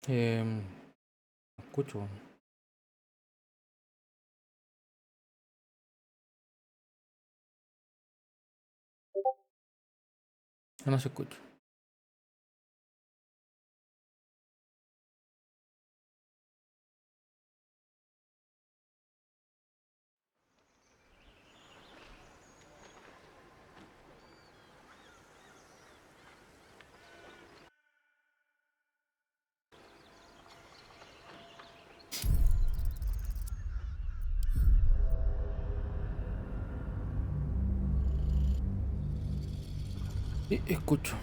Eh, escucho. No se escucha. Sí, escucho.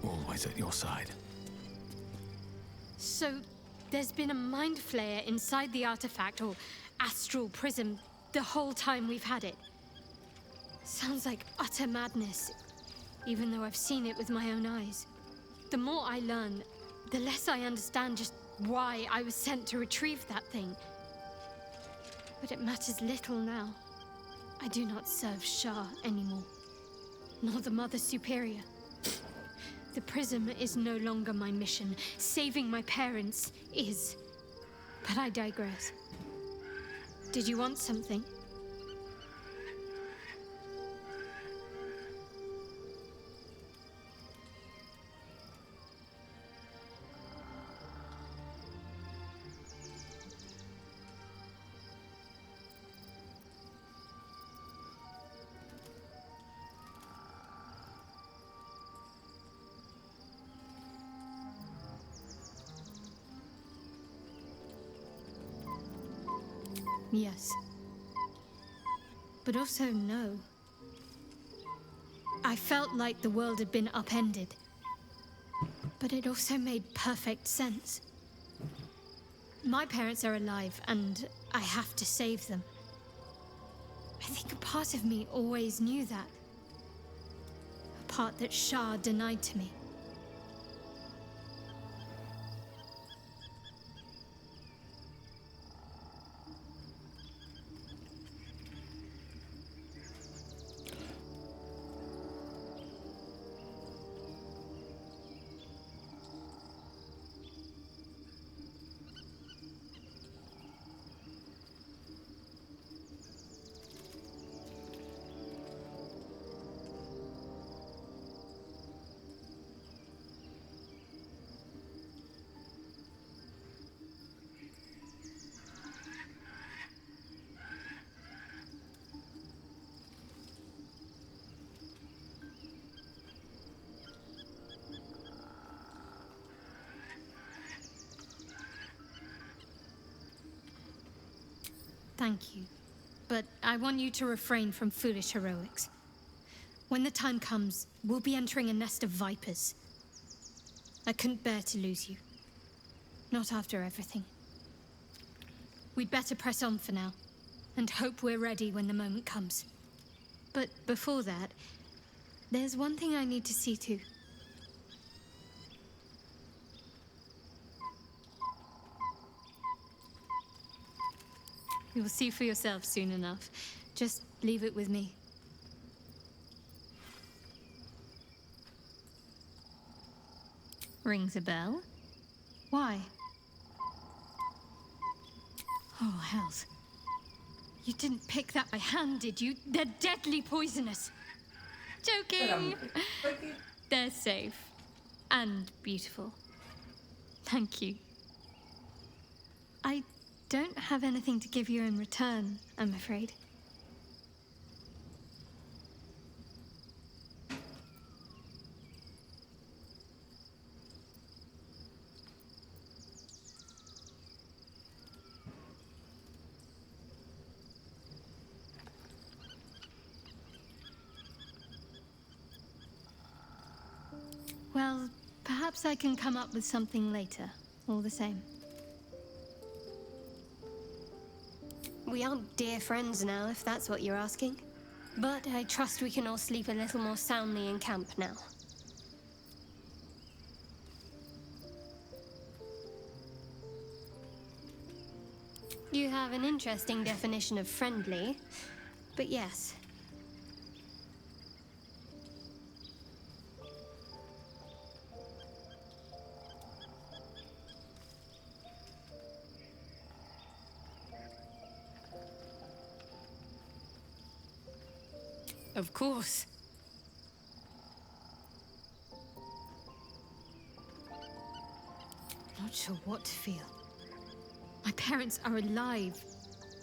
Always at your side. So, there's been a mind flayer inside the artifact, or astral prism, the whole time we've had it. Sounds like utter madness, even though I've seen it with my own eyes. The more I learn, the less I understand just why I was sent to retrieve that thing. But it matters little now. I do not serve Shah anymore, nor the Mother Superior. The prism is no longer my mission. Saving my parents is. But I digress. Did you want something? Yes. But also no. I felt like the world had been upended. But it also made perfect sense. My parents are alive, and I have to save them. I think a part of me always knew that. A part that Shah denied to me. Thank you. But I want you to refrain from foolish heroics. When the time comes, we'll be entering a nest of vipers. I couldn't bear to lose you. Not after everything. We'd better press on for now, and hope we're ready when the moment comes. But before that, there's one thing I need to see to. You'll see for yourself soon enough. Just leave it with me. Rings a bell? Why? Oh, hells. You didn't pick that by hand, did you? They're deadly poisonous. Joking! They're safe. And beautiful. Thank you. I don't have anything to give you in return, I'm afraid. Well, perhaps I can come up with something later, all the same. We aren't dear friends now, if that's what you're asking. But I trust we can all sleep a little more soundly in camp now. You have an interesting definition of friendly, but yes. Of course. Not sure what to feel. My parents are alive,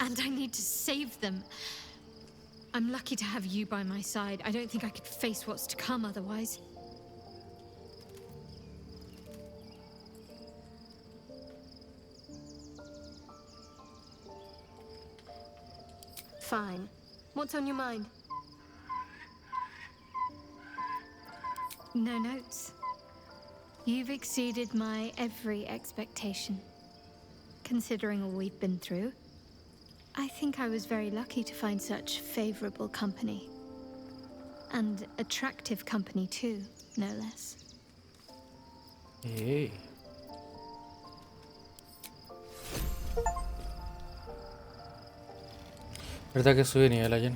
and I need to save them. I'm lucky to have you by my side. I don't think I could face what's to come otherwise. Fine. What's on your mind? No notes. You've exceeded my every expectation. Considering all we've been through, I think I was very lucky to find such favorable company. And attractive company too, no less. Hey. ¿Verdad que sube nivel ayer?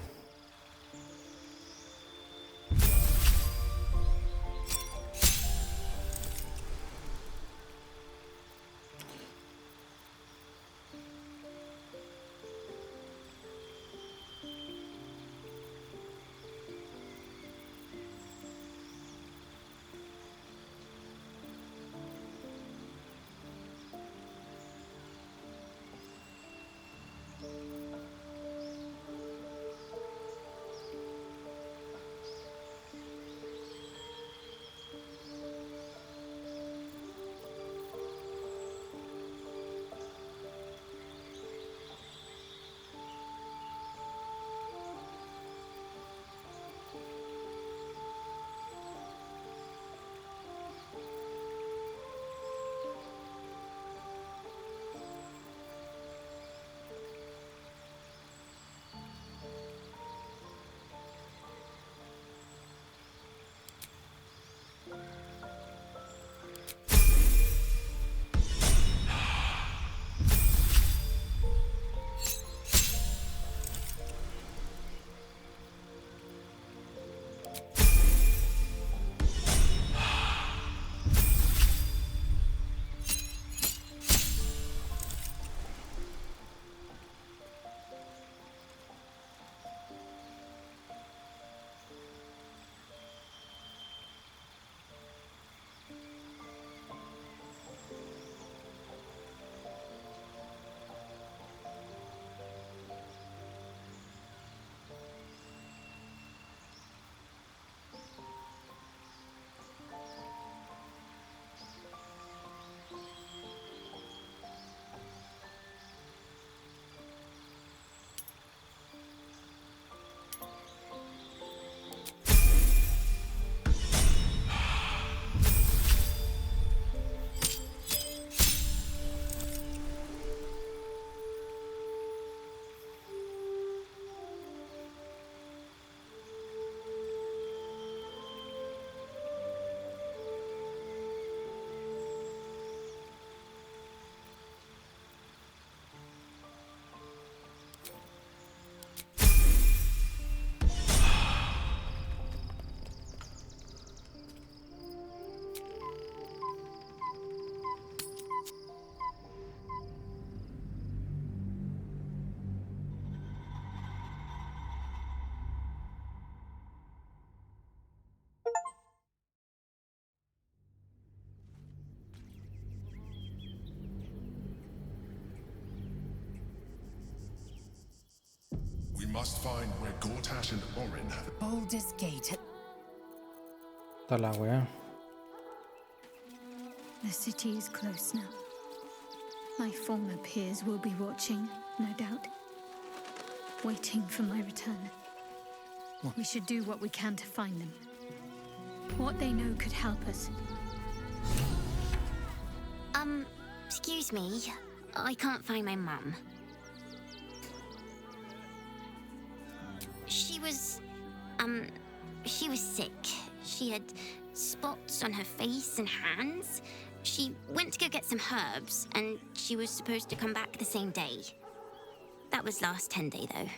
We must find where Gortash and Orin have... Baldur's Gate. Está la wea. The city is close now. My former peers will be watching, no doubt. Waiting for my return. We should do what we can to find them. What they know could help us. Excuse me. I can't find my mum. She was sick. She had spots on her face and hands. She went to go get some herbs, and she was supposed to come back the same day. That was last 10-day, though.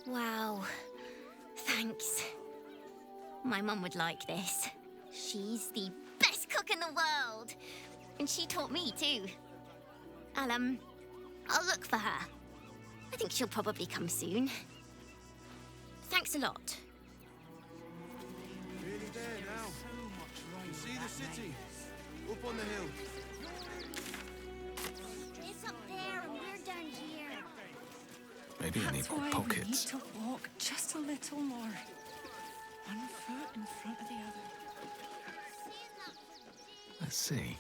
Wow. Thanks. My mum would like this. She's the best cook in the world. And she taught me too. I'll look for her. I think she'll probably come soon. Thanks a lot. Nearly there now. You see the city? Up on the hill. It's up there and we're down here. Maybe I need more pockets. We need to walk just a little more. One foot in front of the other. Let's see.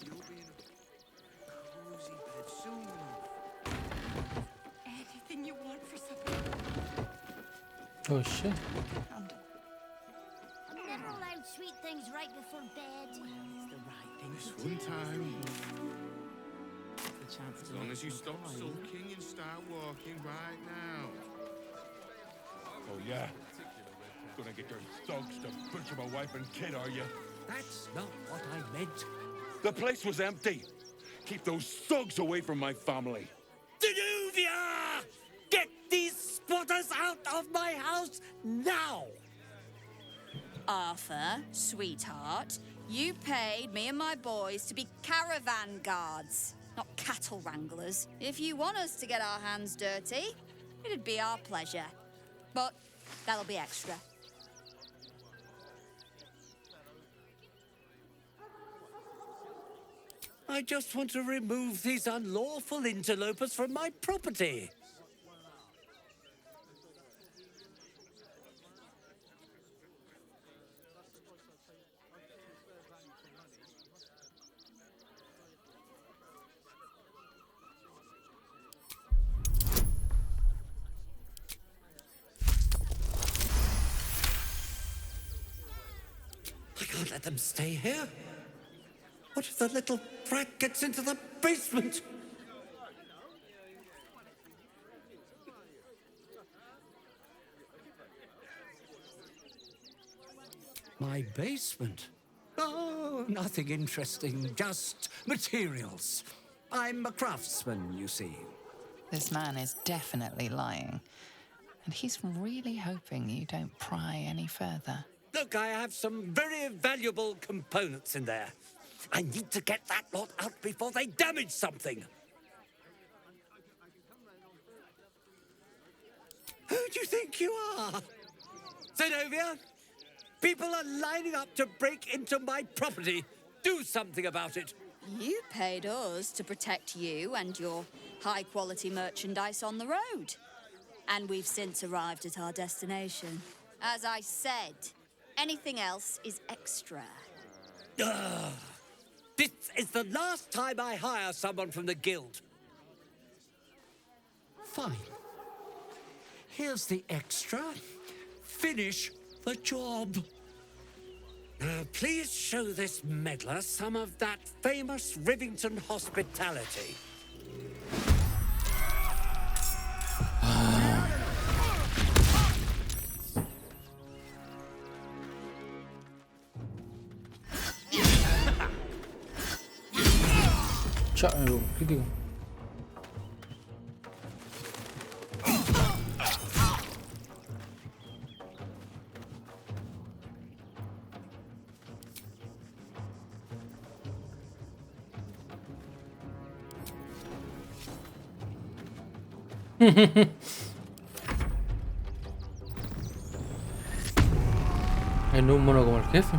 You'll be in a cozy bed soon. Anything you want for supper. Oh shit. And I'm never allowed sweet things right before bed. it's the right thing This to one do. time, The chance As to long let as you them stop fly. sulking and start walking right now. Oh, yeah? Gonna get your thugs to butcher my wife and kid, are you? That's not what I meant. The place was empty. Keep those thugs away from my family. Danuvia! Get these squatters out of my house now! Arthur, sweetheart, you paid me and my boys to be caravan guards, not cattle wranglers. If you want us to get our hands dirty, it'd be our pleasure. But that'll be extra. I just want to remove these unlawful interlopers from my property. I can't let them stay here. What if the little brat gets into the basement? My basement? Oh, nothing interesting, just materials. I'm a craftsman, you see. This man is definitely lying. And he's really hoping you don't pry any further. Look, I have some very valuable components in there. I need to get that lot out before they damage something. Who do you think you are? Zenobia? People are lining up to break into my property. Do something about it. You paid us to protect you and your high-quality merchandise on the road. And we've since arrived at our destination. As I said, anything else is extra. This is the last time I hire someone from the guild. Fine. Here's the extra. Finish the job. Now, please show this meddler some of that famous Rivington hospitality. Ciao, crítico. En un mono como el jefe.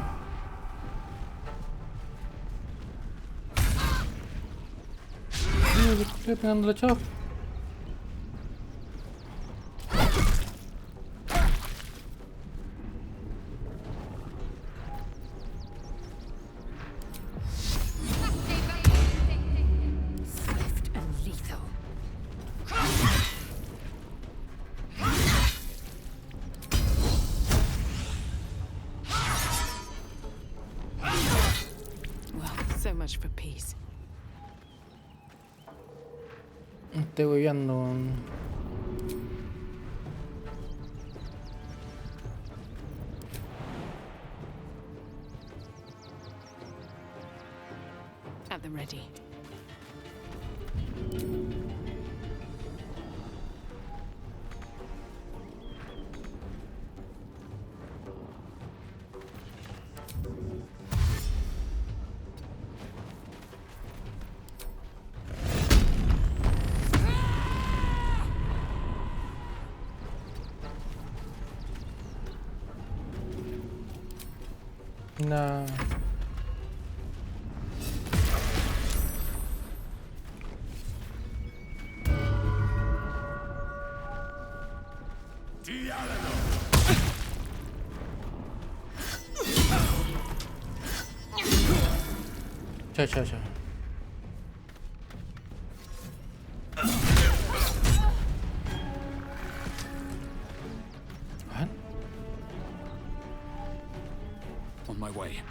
Estoy pegándole, chao. for peace. Estoy hueveando. At the ready. Nah. Cha. What? On my way.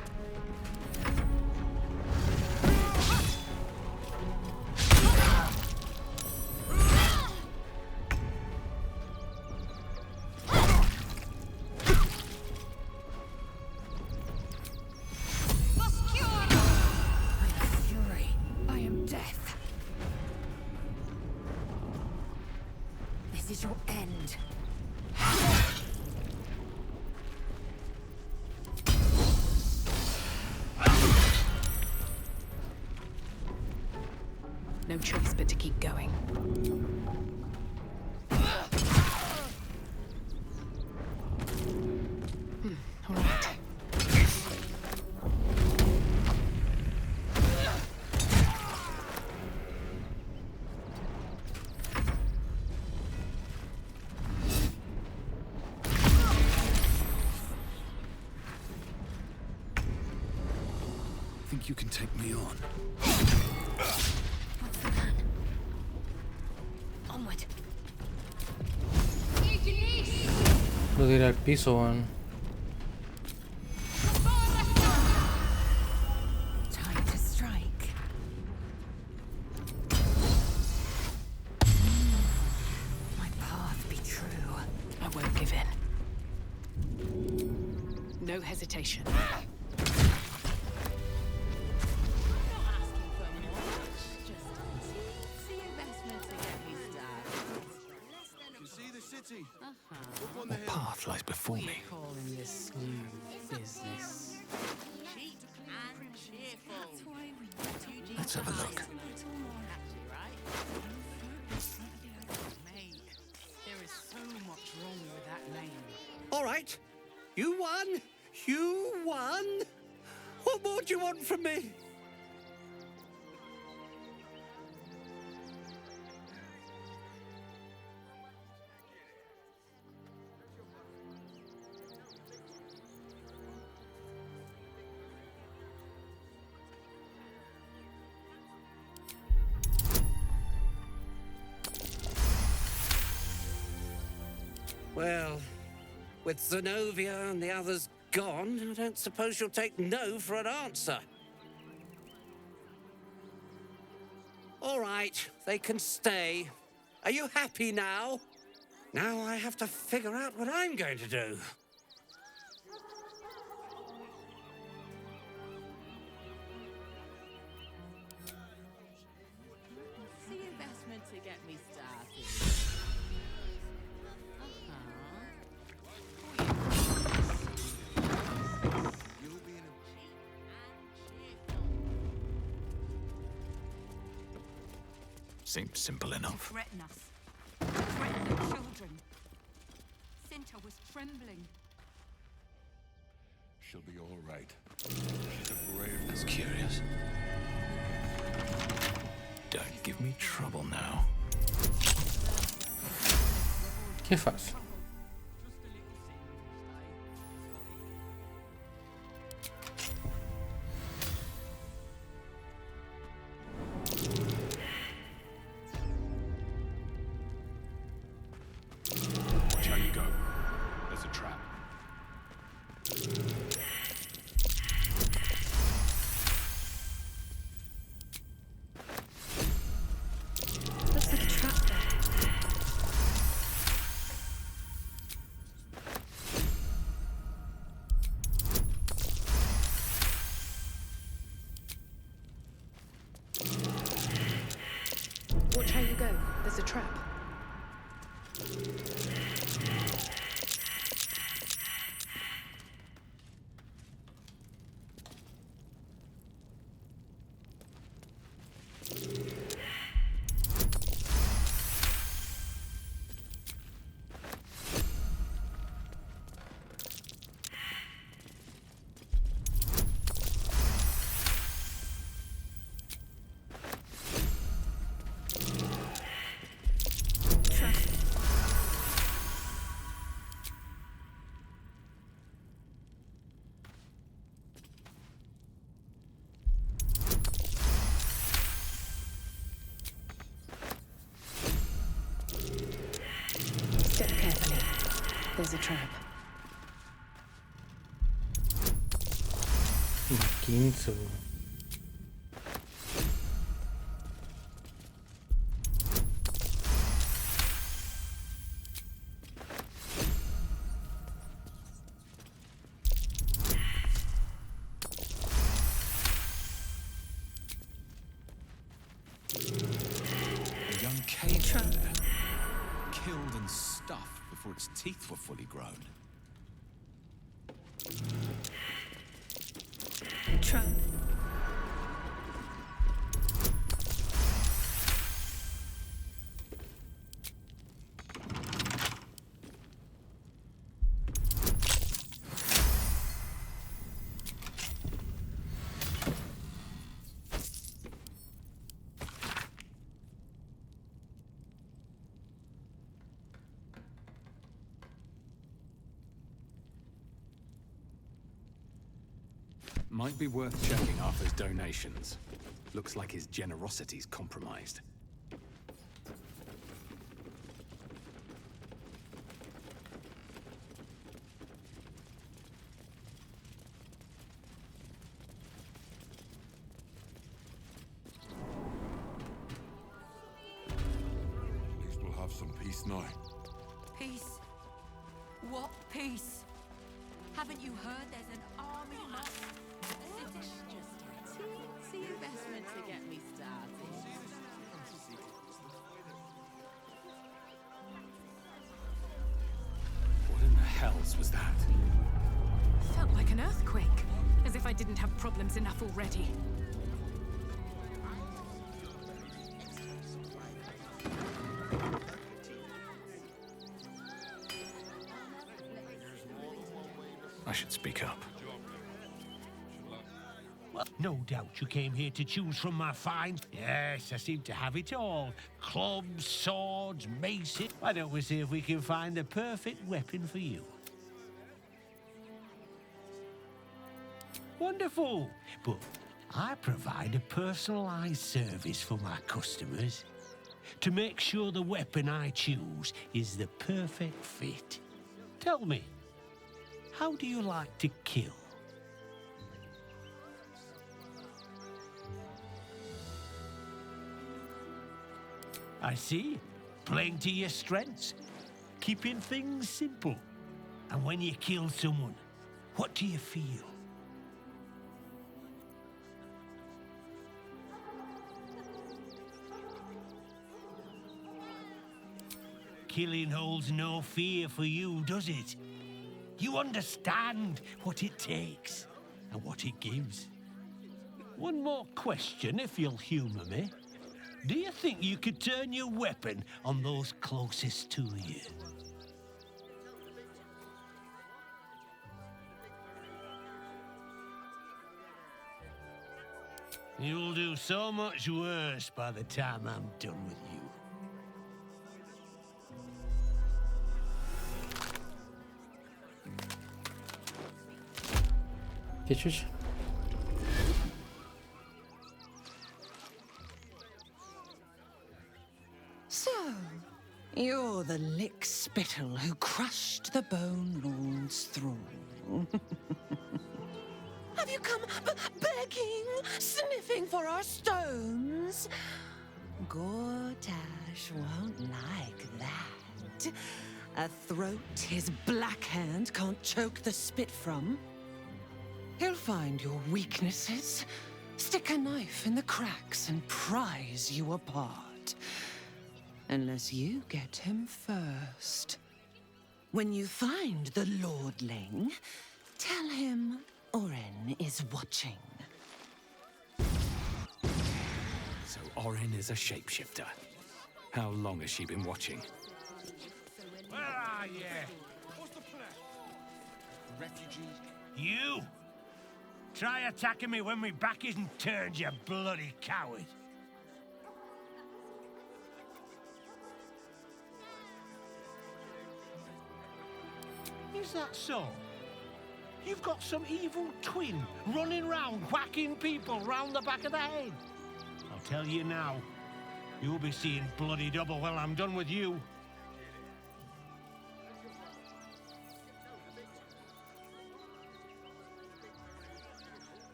Fury. I am death. This is your end. No choice but to keep going. All right. Think you can take me on? What's the plan? Onward. Lo tiré al piso, weón. Time to strike. My path be true. I won't give in. No hesitation. What path lies before me? Calling this new business. Let's have a look. Mate, there is so much wrong with that name. All right. You won. You won. What more do you want from me? Well, with Zenobia and the others gone, I don't suppose you'll take no for an answer. All right, they can stay. Are you happy now? Now I have to figure out what I'm going to do. The investment to get me started. Seems simple enough. Threaten us. Threaten the children. Cinta was trembling. She'll be all right. She's a brave. That's curious. Don't give me trouble now. ¿Qué faz? Watch how you go. There's a trap. There's a trap. Step carefully. There's a trap. 15. A young cave bear, killed and stuffed before its teeth were fully grown. Trap. Might be worth checking Arthur's donations. Looks like his generosity's compromised. At least we'll have some peace now. Peace? What peace? Haven't you heard there's an army march? Just a teensy investment to get me started. What in the hells was that? Felt like an earthquake. As if I didn't have problems enough already. I should speak up. Well, no doubt you came here to choose from my finds. Yes, I seem to have it all. Clubs, swords, maces. Why don't we see if we can find the perfect weapon for you? Wonderful. But I provide a personalized service for my customers to make sure the weapon I choose is the perfect fit. Tell me, how do you like to kill? I see. Playing to your strengths. Keeping things simple. And when you kill someone, what do you feel? Killing holds no fear for you, does it? You understand what it takes and what it gives. One more question, if you'll humor me. Do you think you could turn your weapon on those closest to you? You'll do so much worse by the time I'm done with you. ¿Qué chucha? So, you're the lick-spittle who crushed the Bone Lord's thrall. Have you come begging, sniffing for our stones? Gortash won't like that. A throat his black hand can't choke the spit from. He'll find your Unless you get him first. When you find the Lordling, tell him Oren is watching. So Oren is a shapeshifter. How long has she been watching? Where are you? What's the plan? Refugees? You? Try attacking me when my back isn't turned, you bloody coward. Is that so? You've got some evil twin running round whacking people round the back of the head. I'll tell you now, you'll be seeing bloody double when I'm done with you.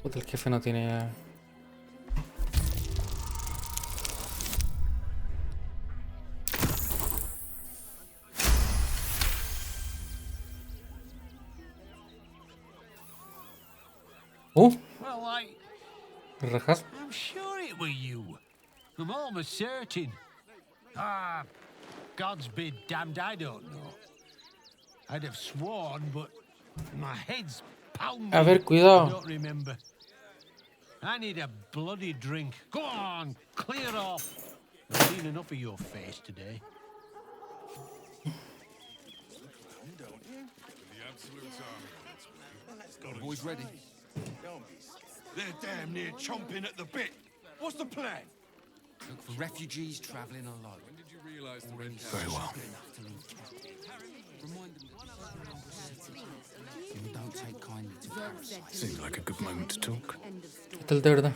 Puta, el jefe no tiene... Well, Rajas. I'm sure it were you. I'm almost certain. Ah, God's be damned, I don't know. I'd have sworn, but my head's pounding. A ver, cuidado. I don't remember. I need a bloody drink. Go on, clear off. I've seen enough of your face today. The boys ready? They're damn near chomping at the bit. What's the plan? Look for refugees traveling alone. When did you realize the red Very well. Remind them people don't take kindly to parasites. Seems like a good moment to talk. Este es el de verdad.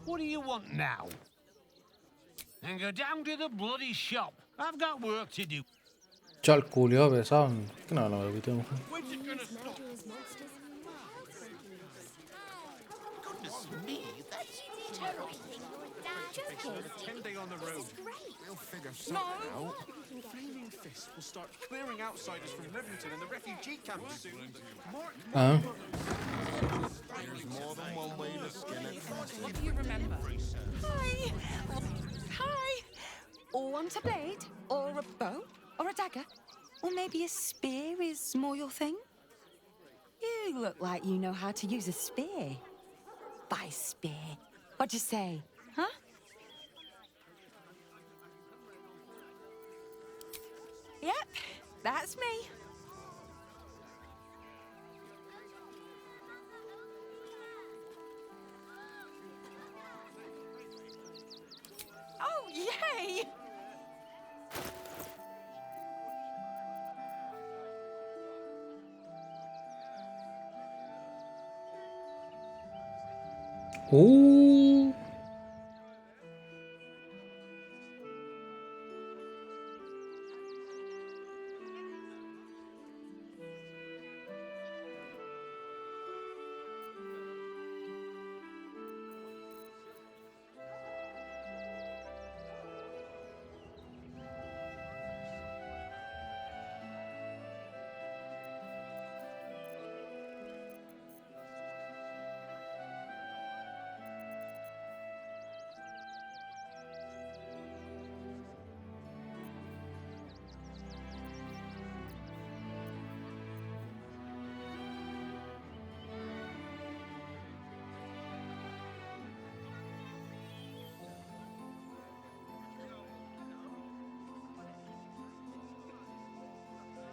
What do you want now? And go down to the bloody shop. I've got work to do. Chal culio pesado. Que no lo evité, mujer. When's it gonna stop? Goodness me, that's terrible. 10 day on the road. We'll figure something out. Flaming Fist will start clearing outsiders from Rivington and the refugee camps soon. There's more than one way to skin it. What do you remember? Hi! Hi! Want a blade? Or a bow? Or a dagger? Or maybe a spear is more your thing? You look like you know how to use a spear. By spear. What'd you say? Huh? Yep, that's me. Oh, yay!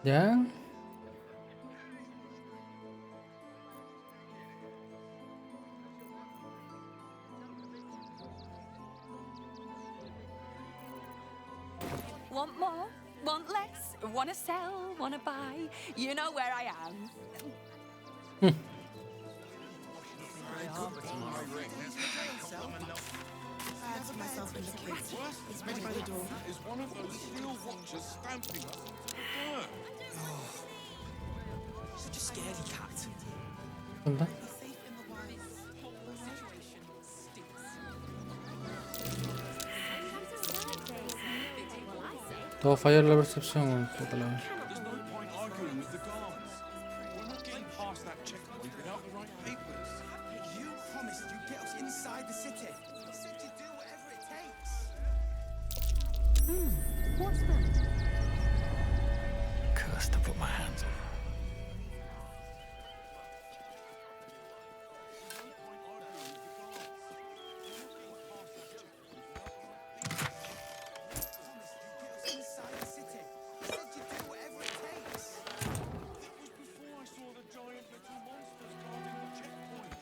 ¿Ya? Want more? Want less? Wanna sell? Wanna buy? You know where I am. Ready by the door. Is one of those steel watchers stamping us? Such a scaredy cat. ¿Dónde? Todo falla en la percepción. Puta la... past that checkpoint without the right papers. You promised you'd get us inside the city. You said you'd do whatever it takes. What's that? Cursed to put my hands on. Inside the city. You said you'd do whatever it takes. It was before I saw the giant little monsters guarding the checkpoint.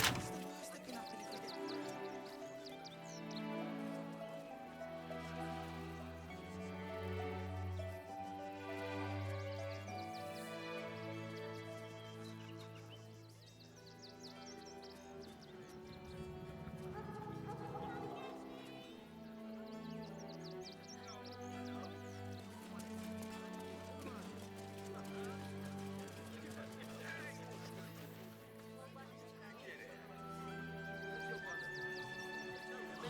What's the worst that can happen if we get...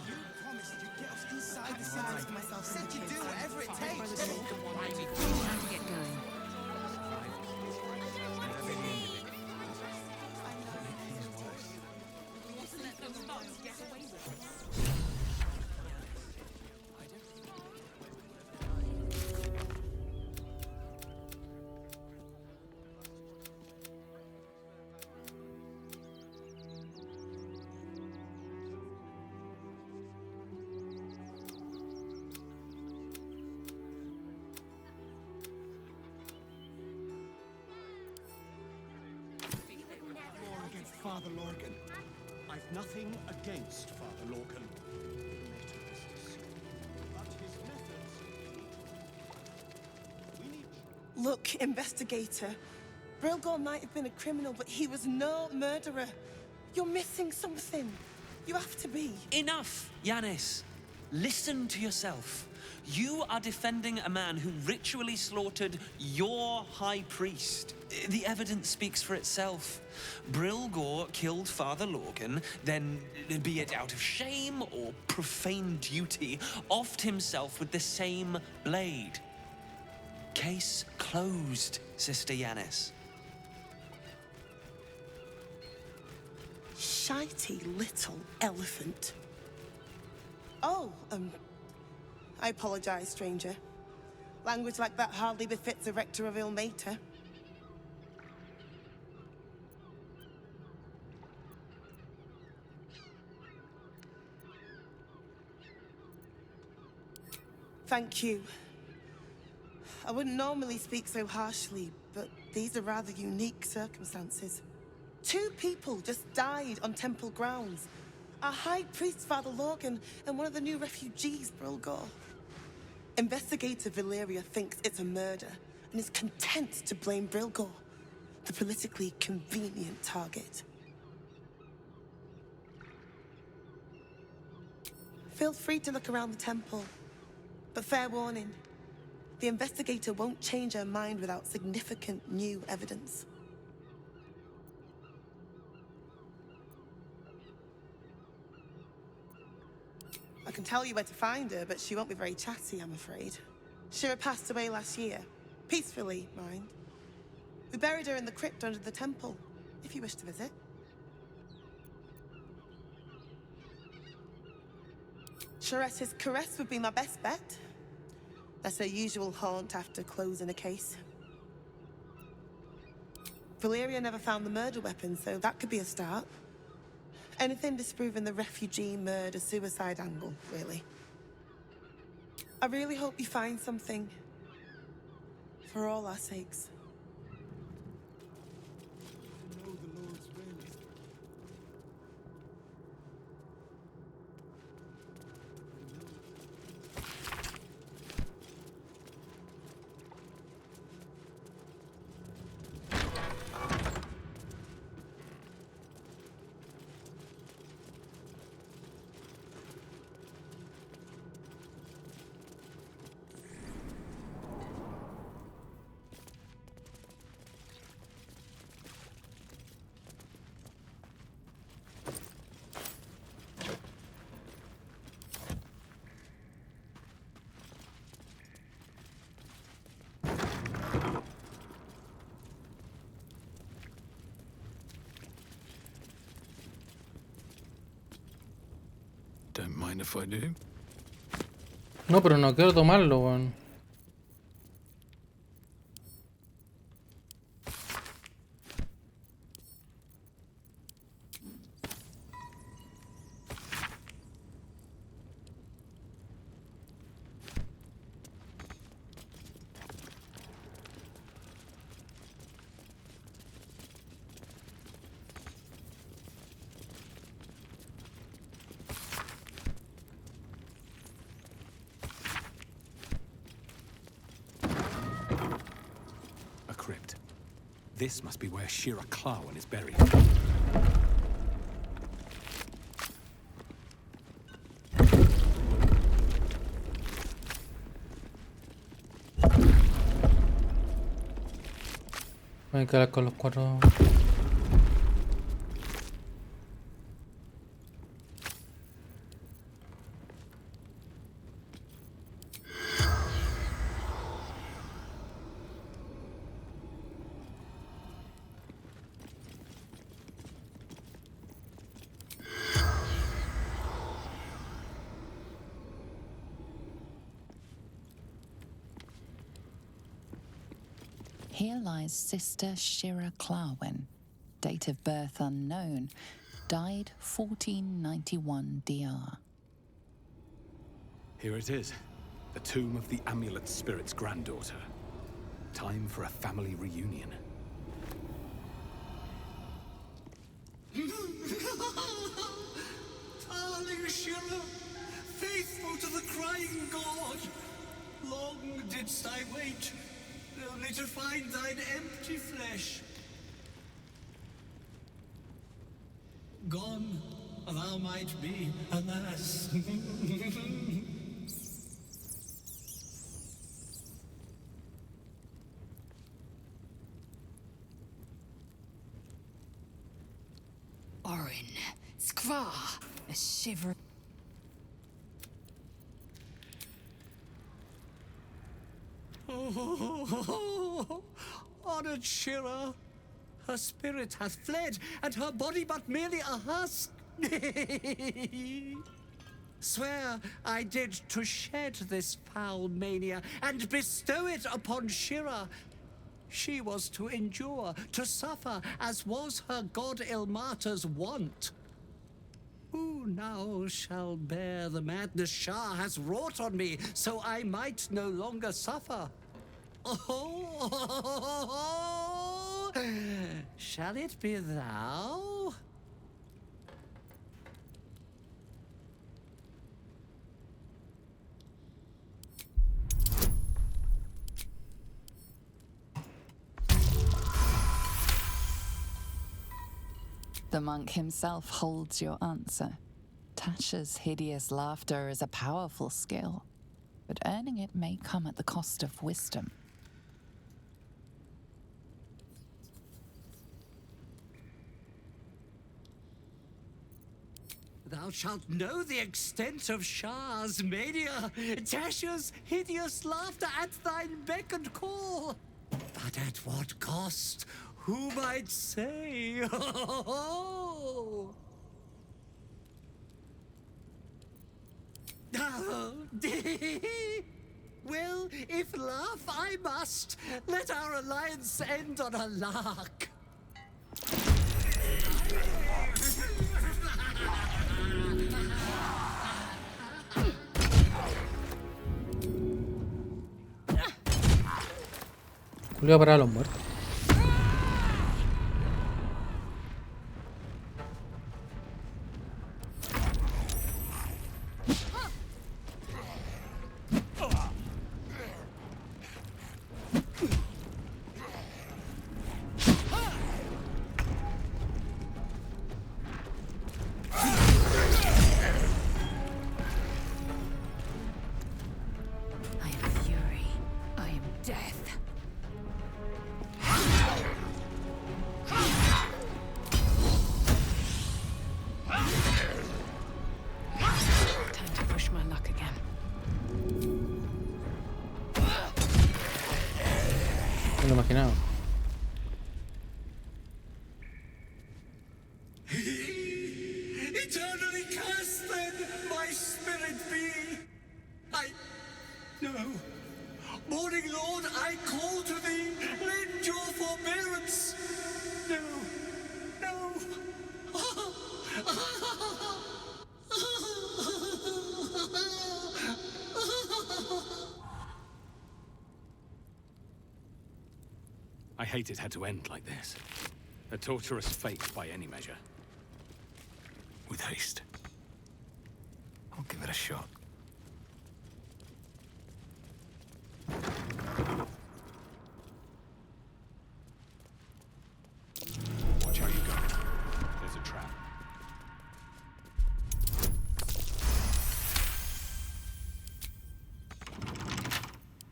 You promised you'd get us inside the city. Myself said you'd do whatever it takes. Time to get going. War against Father Lorcan. I've nothing against Father Lorcan. But his methods... We need... Look, investigator. Brilgor might have been a criminal, but he was no murderer. You're missing something. You have to be. Enough, Yanis. Listen to yourself. You are defending a man who ritually slaughtered your high priest. The evidence speaks for itself. Brilgor killed Father Lorcan, then, be it out of shame or profane duty, offed himself with the same blade. Case closed, Sister Yanis. Shitey little elephant. Oh, I apologize, stranger. Language like that hardly befits a rector of Ilmater. Thank you. I wouldn't normally speak so harshly, but these are rather unique circumstances. 2 people just died on temple grounds. Our High Priest, Father Lorcan, and one of the new refugees, Brilgor. Investigator Valeria thinks it's a murder and is content to blame Brilgor, the politically convenient target. Feel free to look around the temple, but fair warning, the investigator won't change her mind without significant new evidence. I can tell you where to find her, but she won't be very chatty, I'm afraid. Shira passed away last year. Peacefully, mind. We buried her in the crypt under the temple, if you wish to visit. Shirette's caress would be my best bet. That's her usual haunt after closing a case. Valeria never found the murder weapon, so that could be a start. Anything disproving the refugee murder-suicide angle, really. I really hope you find something. For all our sakes. Know the Lord's will. mind if I do? No, pero no quiero tomarlo, weón. A crypt. This must be where Shira Clarwen is buried. Voy a quedar con los 4. Here lies Sister Shira Clarwen, date of birth unknown, died 1491 DR. Here it is. The tomb of the Amulet Spirit's granddaughter. Time for a family reunion. Darling Shira, faithful to the crying god, long didst I wait, only to find thine empty flesh. Gone, thou might be, alas. Orin, Skra, a shiver. Honored Shira, her spirit hath fled, and her body but merely a husk. Swear I did to shed this foul mania and bestow it upon Shira. She was to endure, to suffer, as was her god Ilmata's wont. Who now shall bear the madness Shah has wrought on me, so I might no longer suffer? Oh, shall it be thou? The monk himself holds your answer. Tasha's hideous laughter is a powerful skill, but earning it may come at the cost of wisdom. Thou shalt know the extent of Shah's mania, Tasha's hideous laughter at thine beck and call. But at what cost? Who might say? Well, if laugh I must, let our alliance end on a lark. Julio para los muertos. I am fury. I am death. I hate it had to end like this. A torturous fate by any measure. With haste. I'll give it a shot. Watch how you go. There's a trap.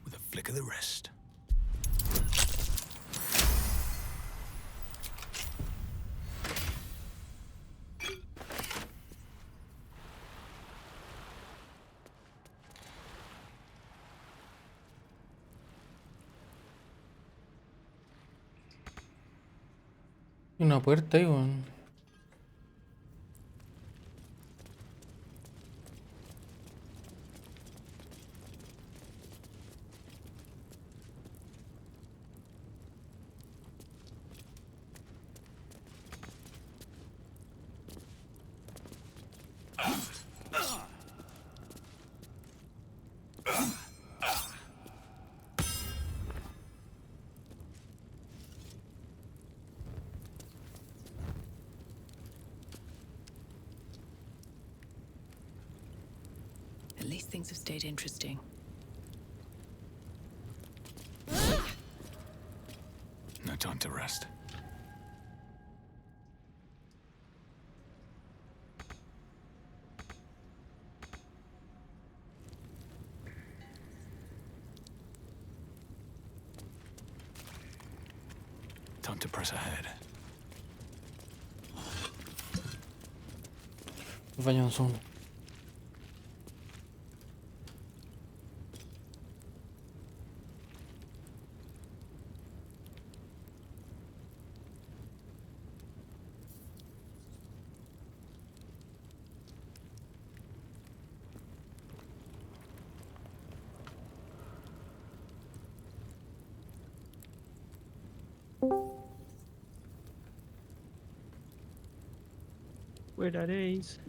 With a flick of the wrist. Hay una puerta ahí, weón. At least things have stayed interesting. No time to rest. Time to press ahead. Vayan son. Where that is?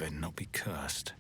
better not be cursed.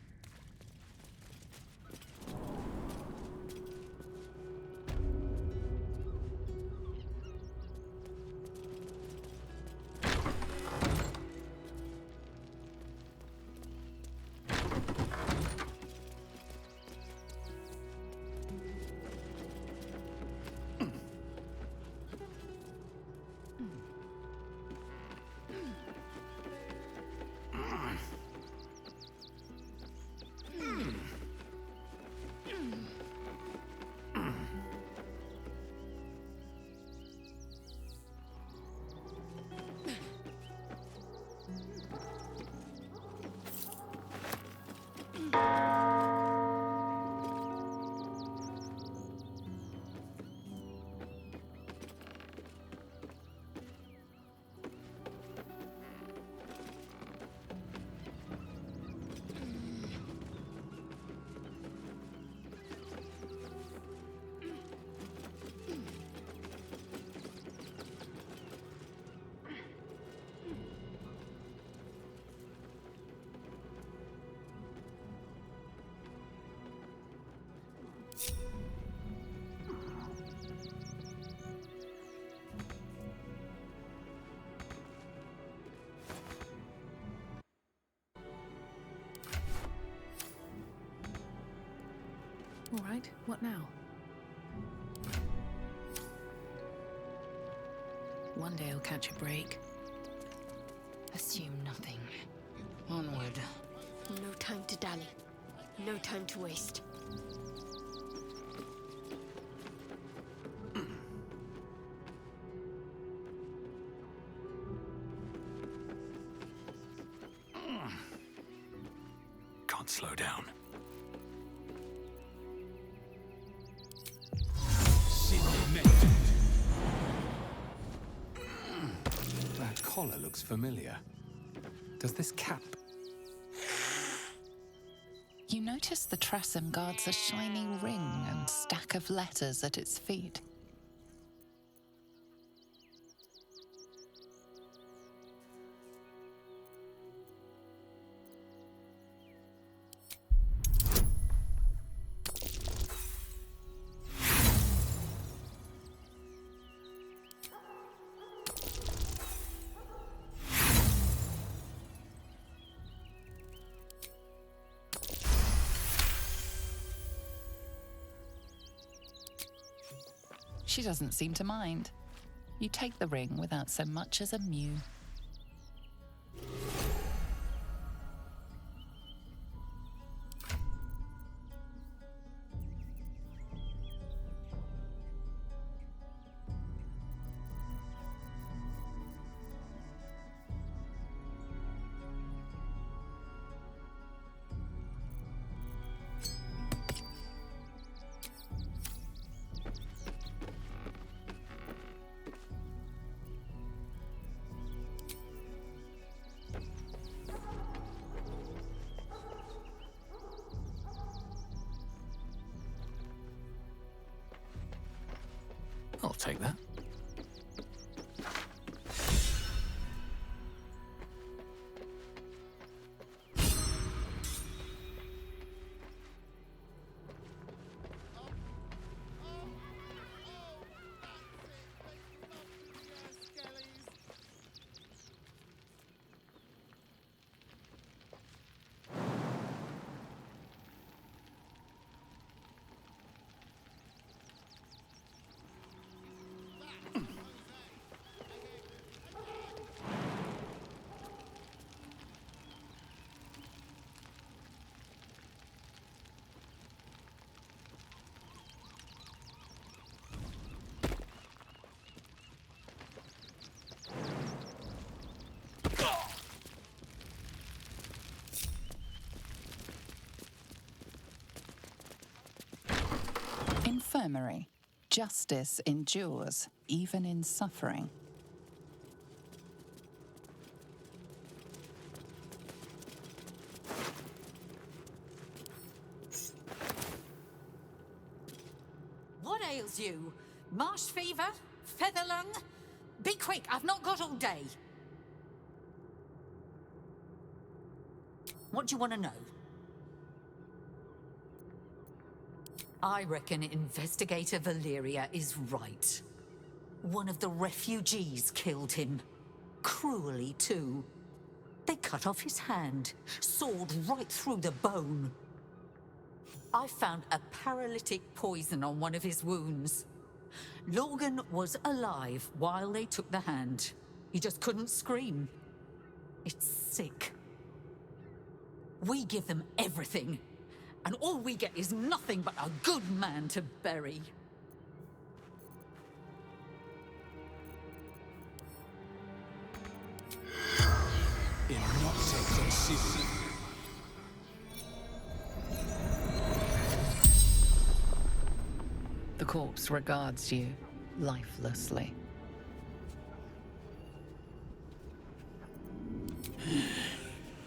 All right, what now? One day I'll catch a break. Assume nothing. Onward. No time to dally. No time to waste. Can't slow down. That collar looks familiar. Does this cap... You notice the Tressym guards a shiny ring and stack of letters at its feet. She doesn't seem to mind. You take the ring without so much as a mew. I'll take that. Infirmary. Justice endures, even in suffering. What ails you? Marsh fever? Feather lung? Be quick, I've not got all day. What do you want to know? I reckon Investigator Valeria is right. One of the refugees killed him. Cruelly, too. They cut off his hand, sawed right through the bone. I found a paralytic poison on one of his wounds. Logan was alive while they took the hand. He just couldn't scream. It's sick. We give them everything, and all we get is nothing but a good man to bury. In Nocte Consider. The corpse regards you lifelessly.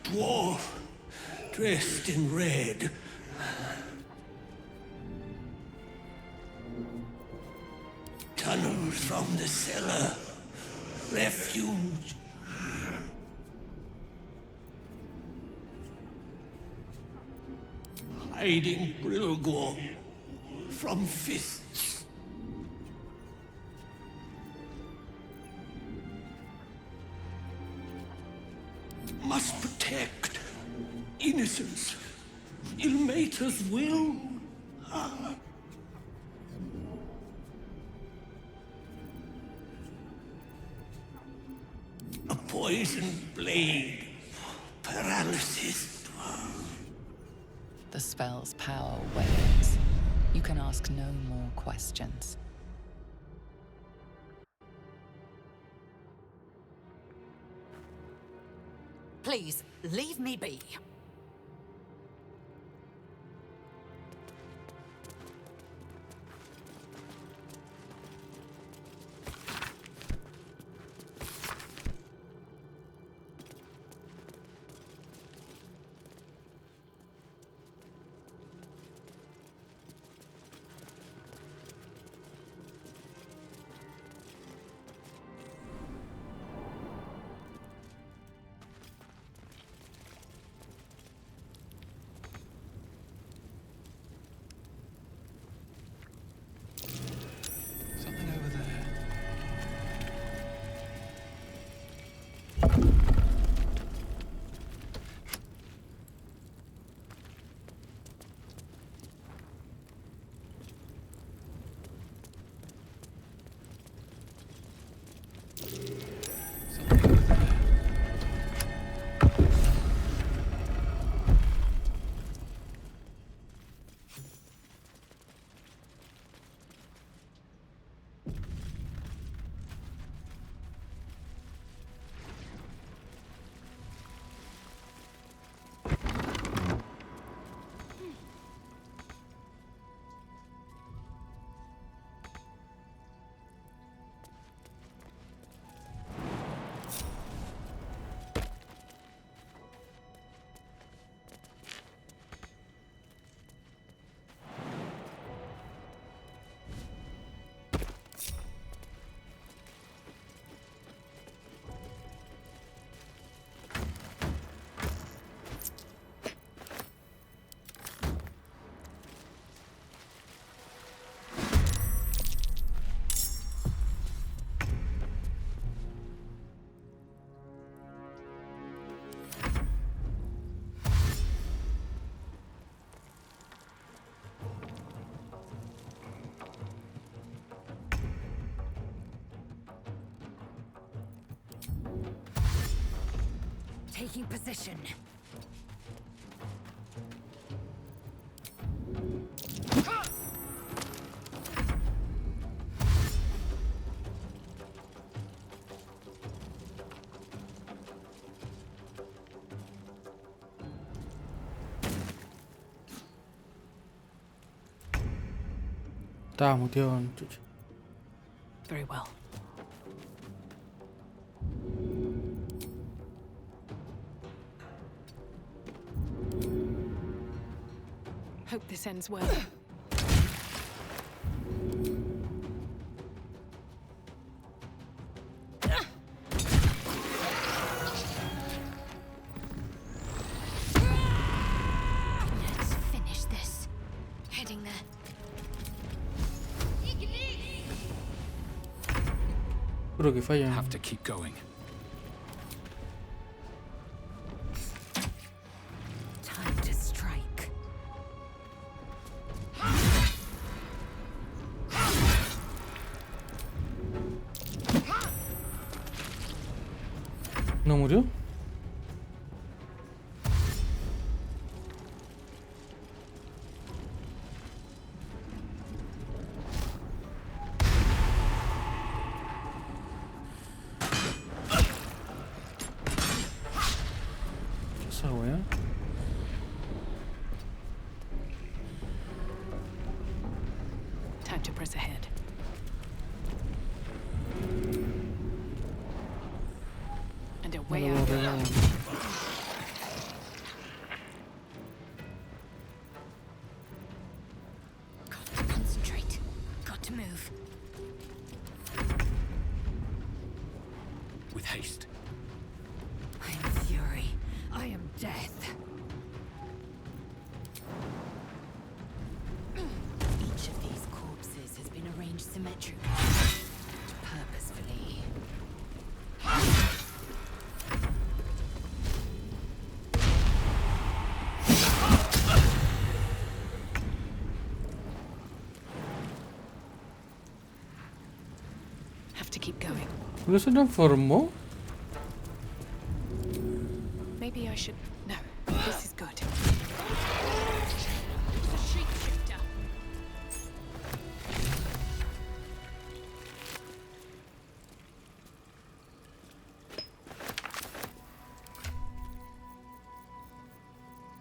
Dwarf, dressed in red. Tunnels from the cellar. Refuge. Hiding Brilgor from fists. Must protect innocence. Ilmater's will. A poisoned blade. Paralysis. The spell's power wanes. You can ask no more questions. Please, leave me be. Something over there. Taking position. Ta mục tiêu. Very well. Hope this ends well. creo que falla. Have to keep going. Time to strike. ¿No murió? Esa wea. Time to press ahead. And a way out. Gotta concentrate. Got to move. With haste. I am fury. I am death. Each of these corpses has been arranged symmetrically, purposefully. Have to keep going. ¿No se transformó? Maybe I should. No, this is good. It's a shapeshifter.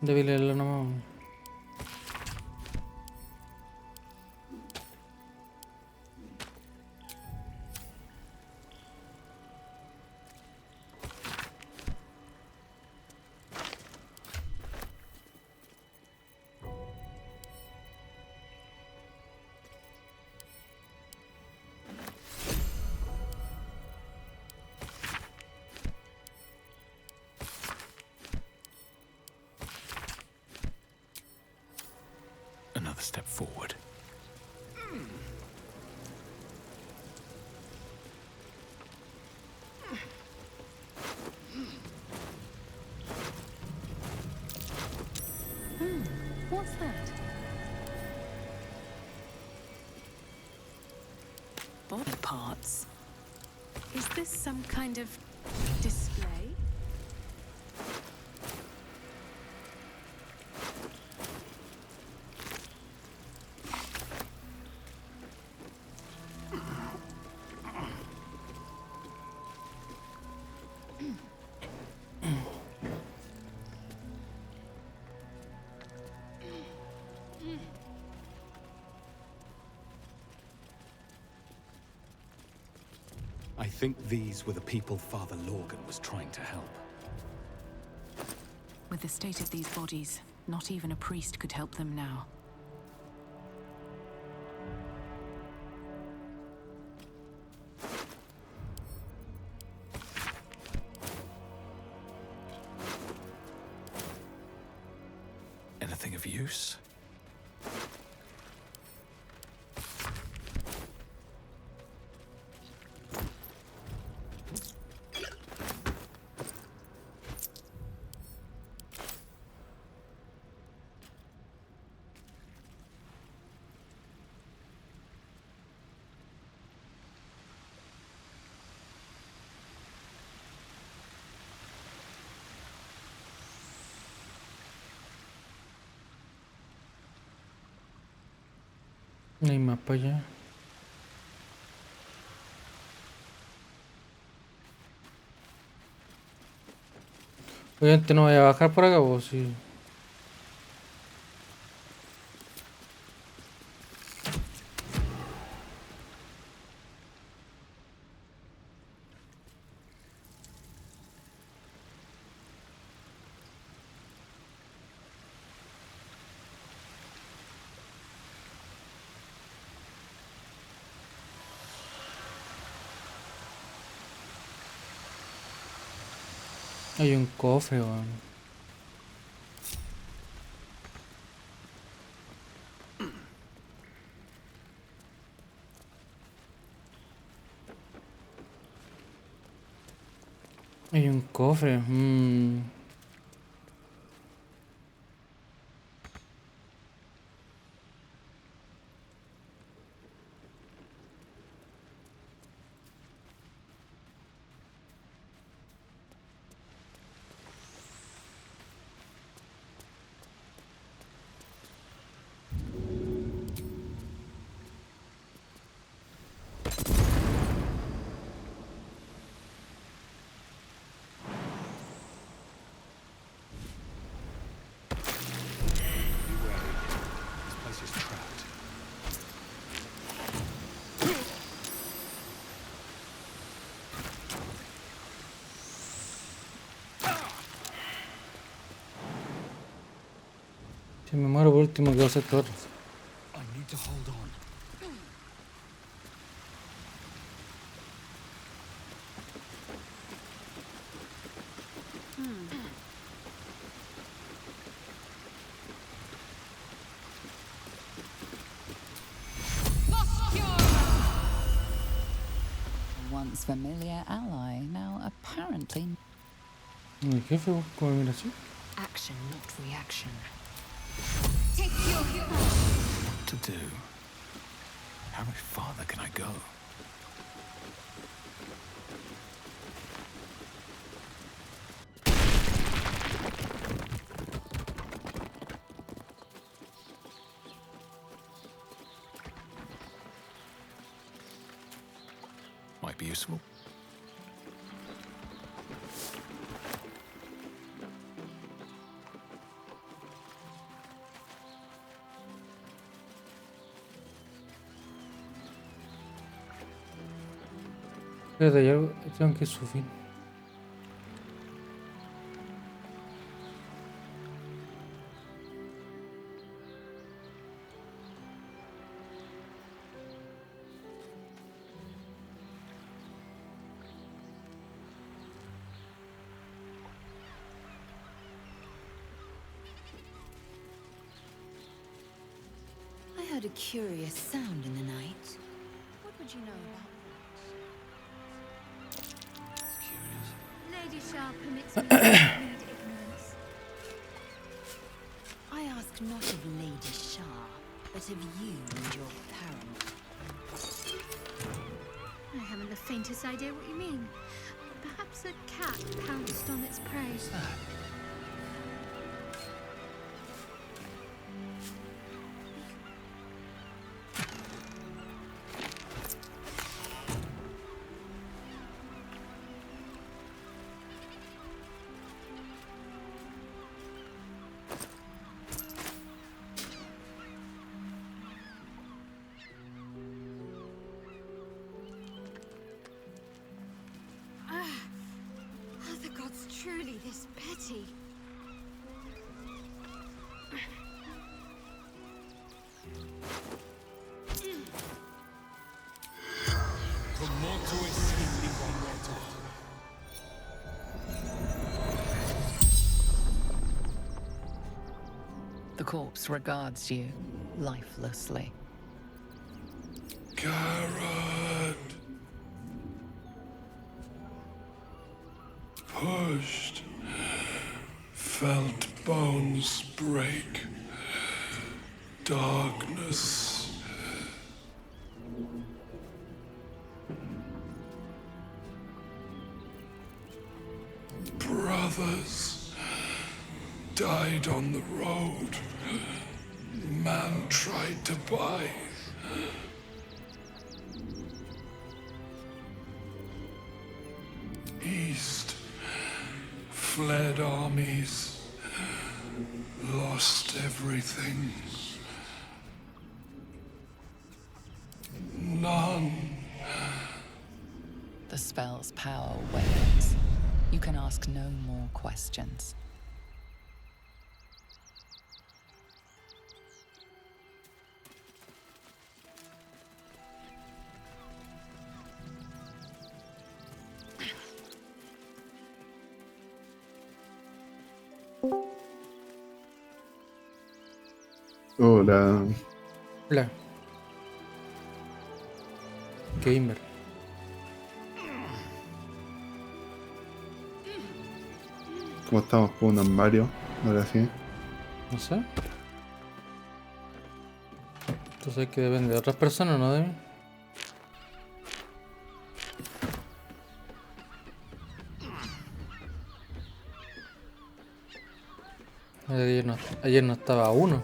Débil la nomás. Another step forward. What's that? Body parts. Is this some kind of display? I think these were the people Father Lorgan was trying to help. With the state of these bodies, not even a priest could help them now. Anything of use? No hay más para allá. Obviamente no voy a bajar por acá, vos sí. Hay un cofre, weón. Hay un cofre. This place is trapped. Si me muero por último, ¿qué va a hacer peor? I need to hold on. Once familiar ally, now apparently. El jefe, ¿cómo mira así? Action, not reaction. Take your What to do? How much farther can I go? Might be useful. Fíjate, hay algo que es su fin. I heard a curious sound in the night. What would you know about Lady Shah permits me to plead ignorance. I ask not of Lady Shah, but of you and your parent. I haven't the faintest idea what you mean. Perhaps a cat pounced on its prey. Are the gods truly this petty? The corpse regards you lifelessly. Garrett. Pushed. Felt bones break. Darkness. Brothers died on the road. Man tried to buy. East fled armies, lost everything. None. The spell's power wanes. You can ask no more questions. Hola. Hola. Gamer. Como estamos con un armario, ahora sí. No sé. Entonces que depende de otras personas, no de mí. Ayer no estaba uno.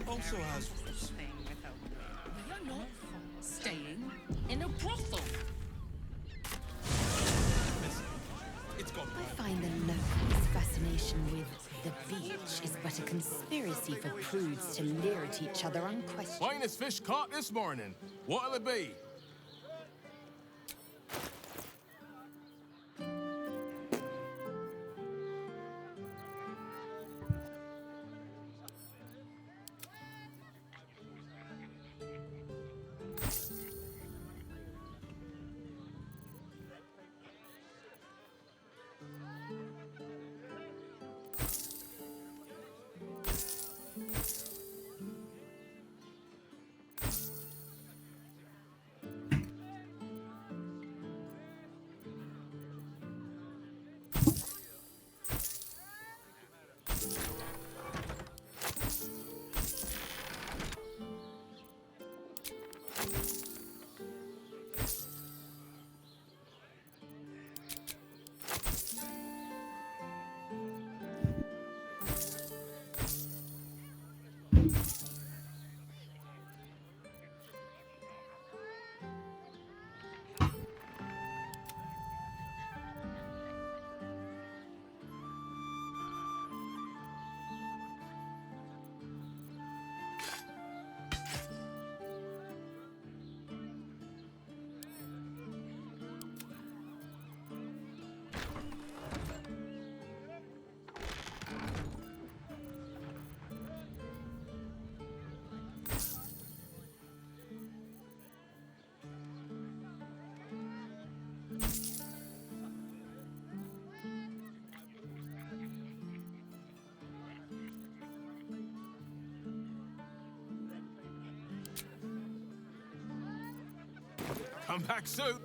Also has You're not staying in a brothel. I find the locals' fascination with the beach is but a conspiracy for prudes to leer at each other unquestioned. finest fish caught this morning. What'll it be? Come back soon.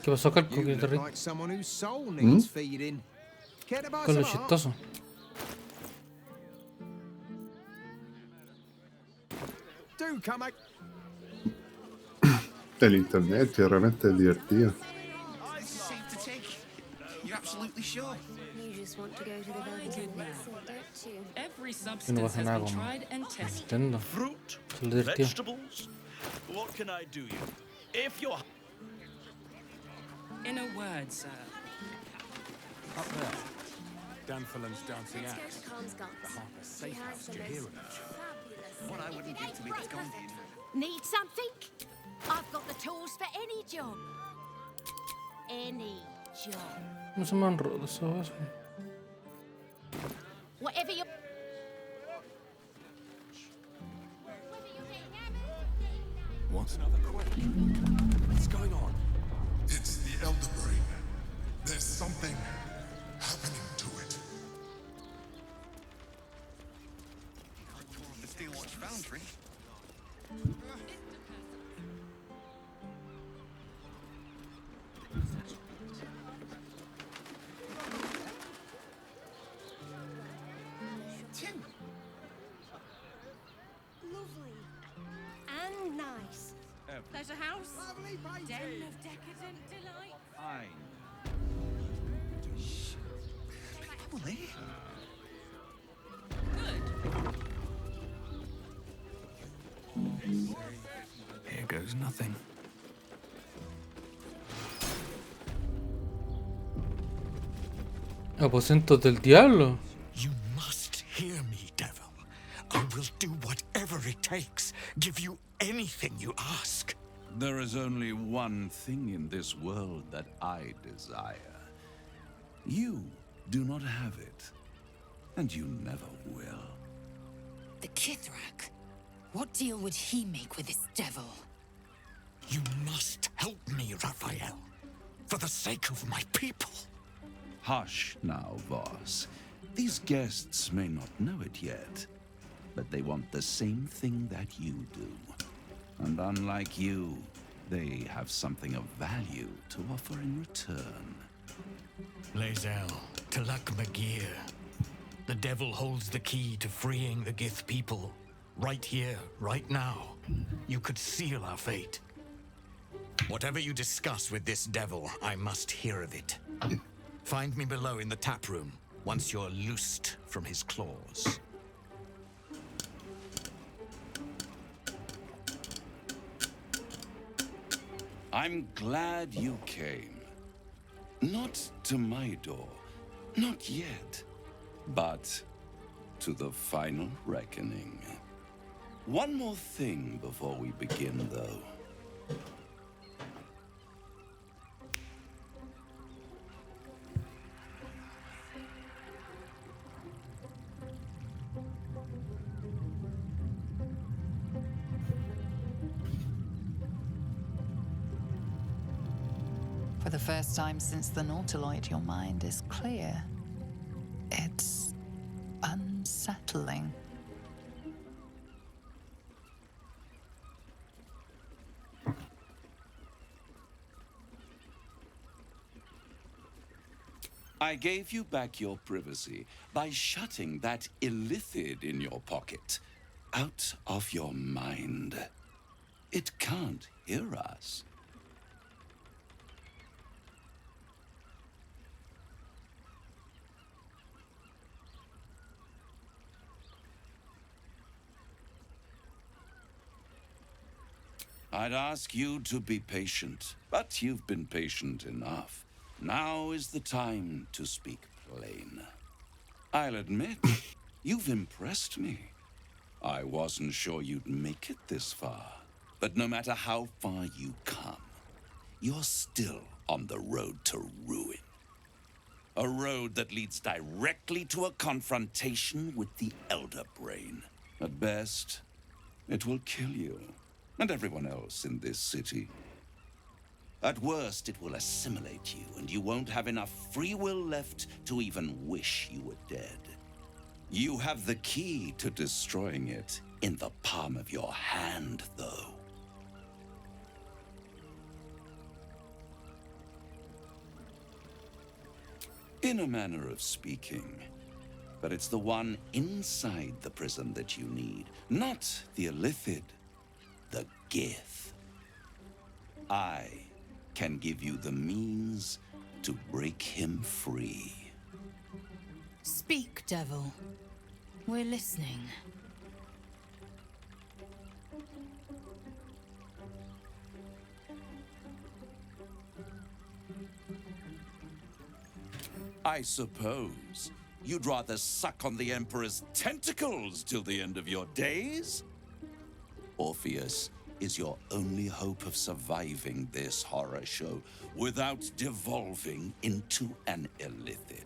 ¿Qué pasó, Calco? ¿Qué te ríes? Like someone whose soul needs feeding. Care to buy Con lo some art? chistoso. Do come back. El internet, que de repente es divertido. You're absolutely sure? You just want to go to the Velvet now, don't you? Every Que no substance pasa has nada been con tried and tested. Nintendo. Fruit, Se lo divertido. vegetables. What can I do you? If you're In a word, sir. Up there. Dan Fulham's dancing Let's act. go to Calm's Guts. The Harper He Safe has House. the Do you hear most of it? fabulous. What I wouldn't give to be the Gandhian. Need something? I've got the tools for any job. Any job. No se me han roto esos vasos. Whatever you... What's another question? What's going on? It's the Elder Brain. There's something happening to it. The Steel Watch Foundry. Tim. Lovely. And nice. Pleasure house. Den of decadent delight. Fine. Emily? Here goes nothing. Aposentos del diablo. You must hear me, devil. I will do whatever it takes. Give you anything you ask. There is only one thing in this world that I desire. You do not have it, and you never will. The Kithrak? What deal would he make with this devil? You must help me, Raphael. For the sake of my people. Hush now, Voss. These guests may not know it yet, but they want the same thing that you do. And unlike you, they have something of value to offer in return. Lae'zel, Talak Magir. The devil holds the key to freeing the Gith people. Right here, right now. You could seal our fate. Whatever you discuss with this devil, I must hear of it. Find me below in the tap room, once you're loosed from his claws. I'm glad you came. Not to my door, not yet, but to the final reckoning. One more thing before we begin, though. For the first time since the Nautiloid, your mind is clear. It's unsettling. I gave you back your privacy by shutting that illithid in your pocket out of your mind. It can't hear us. I'd ask you to be patient, but you've been patient enough. Now is the time to speak plain. I'll admit, you've impressed me. I wasn't sure you'd make it this far. But no matter how far you come, you're still on the road to ruin. A road that leads directly to a confrontation with the Elder Brain. At best, it will kill you, and everyone else in this city. At worst, it will assimilate you, and you won't have enough free will left to even wish you were dead. You have the key to destroying it in the palm of your hand, though. In a manner of speaking. But it's the one inside the prison that you need, not the illithid, the Gith. I can give you the means to break him free. Speak, devil. We're listening. I suppose you'd rather suck on the Emperor's tentacles till the end of your days? Orpheus is your only hope of surviving this horror show without devolving into an illithid.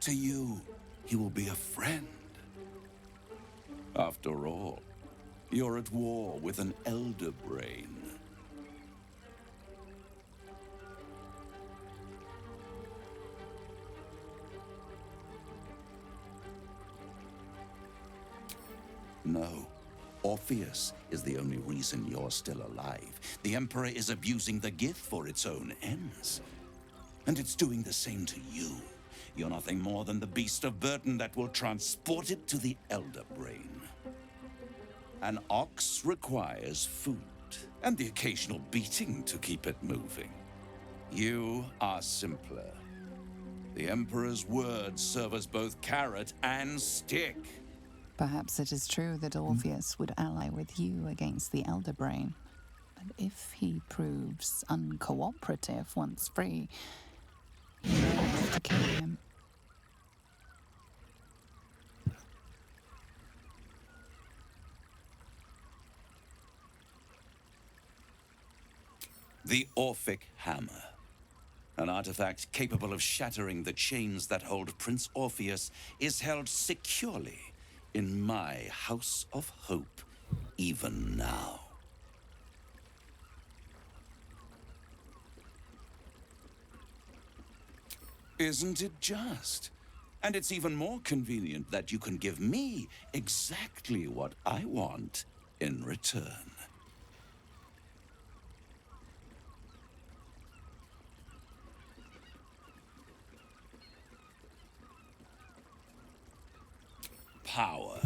To you, he will be a friend. After all, you're at war with an Elder Brain. No. Orpheus is the only reason you're still alive. The Emperor is abusing the Gith for its own ends. And it's doing the same to you. You're nothing more than the beast of burden that will transport it to the Elder Brain. An ox requires food, and the occasional beating to keep it moving. You are simpler. The Emperor's words serve as both carrot and stick. Perhaps it is true that Orpheus would ally with you against the Elder Brain. But if he proves uncooperative once free, you may have to kill him. The Orphic Hammer. An artifact capable of shattering the chains that hold Prince Orpheus is held securely in my House of Hope, even now. Isn't it just? And it's even more convenient that you can give me exactly what I want in return. Power.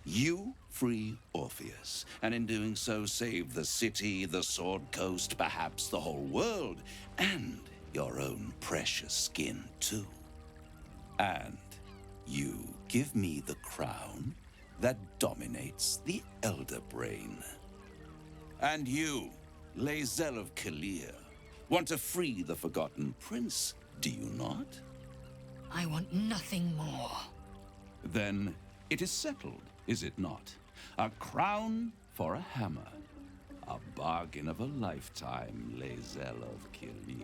You free Orpheus, and in doing so save the city, the Sword Coast, perhaps the whole world, and your own precious skin too. And you give me the crown that dominates the Elder Brain. And you, Lae'zel of Kalir, want to free the Forgotten Prince, do you not? I want nothing more. Then it is settled, is it not? A crown for a hammer. A bargain of a lifetime, Lae'zel of Kalir.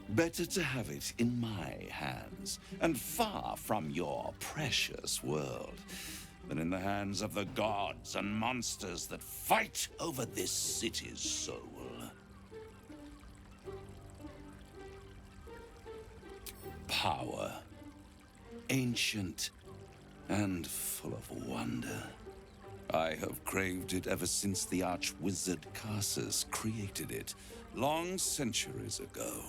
Better to have it in my hands, and far from your precious world, than in the hands of the gods and monsters that fight over this city's soul. Power. Ancient and full of wonder. I have craved it ever since the arch-wizard Karsus created it, long centuries ago,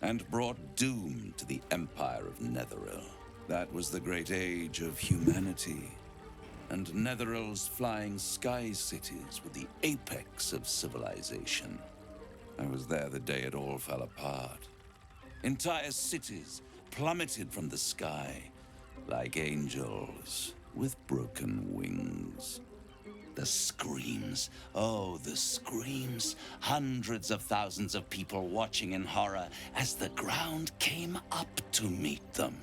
and brought doom to the Empire of Netheril. That was the great age of humanity, and Netheril's flying sky cities were the apex of civilization. I was there the day it all fell apart. Entire cities plummeted from the sky like angels with broken wings. The screams, oh, the screams. Hundreds of thousands of people watching in horror as the ground came up to meet them.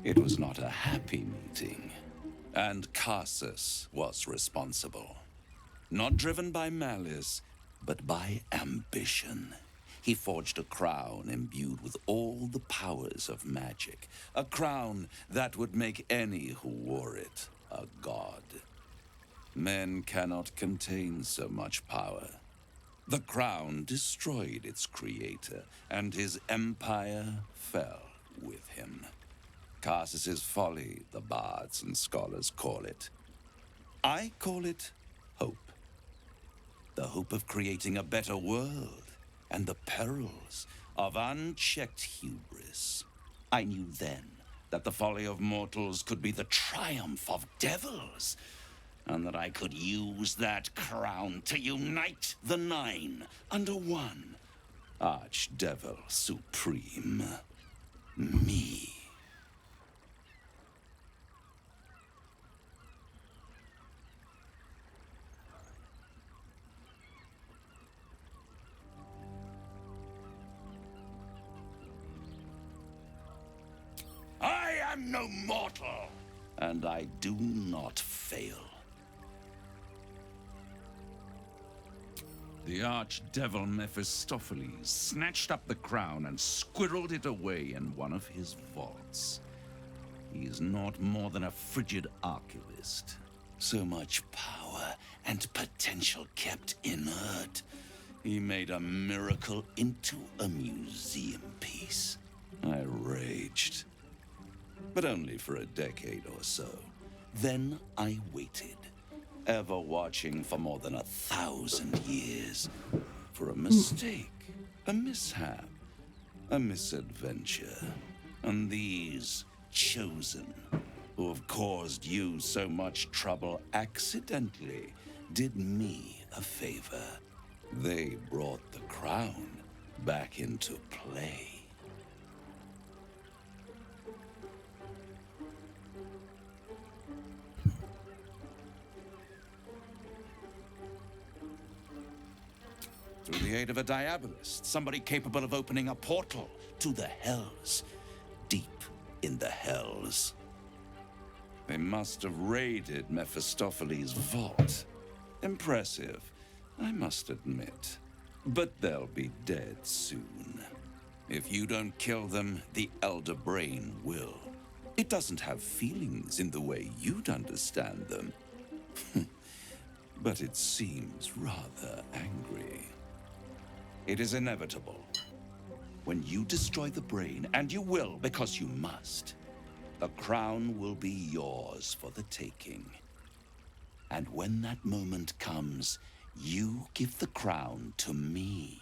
It was not a happy meeting, and Karsus was responsible. Not driven by malice, but by ambition. He forged a crown imbued with all the powers of magic. A crown that would make any who wore it a god. Men cannot contain so much power. The crown destroyed its creator, and his empire fell with him. Karsus's folly, the bards and scholars call it. I call it hope. The hope of creating a better world, and the perils of unchecked hubris. I knew then that the folly of mortals could be the triumph of devils, and that I could use that crown to unite the Nine under one Archdevil Supreme. Me. I am no mortal, and I do not fail. The archdevil Mephistopheles snatched up the crown and squirreled it away in one of his vaults. He is not more than a frigid archivist. So much power and potential kept inert. He made a miracle into a museum piece. I raged. But only for a decade or so. Then I waited, ever watching for more than 1,000 years, for a mistake, a mishap, a misadventure. And these chosen, who have caused you so much trouble accidentally, did me a favor. They brought the crown back into play. Through the the aid of a diabolist, somebody capable of opening a portal to the hells, deep in the hells. They must have raided Mephistopheles' vault. Impressive, I must admit. But they'll be dead soon. If you don't kill them, the Elder Brain will. It doesn't have feelings in the way you'd understand them. But it seems rather angry. It is inevitable. When you destroy the brain, and you will because you must, the crown will be yours for the taking. And when that moment comes, you give the crown to me.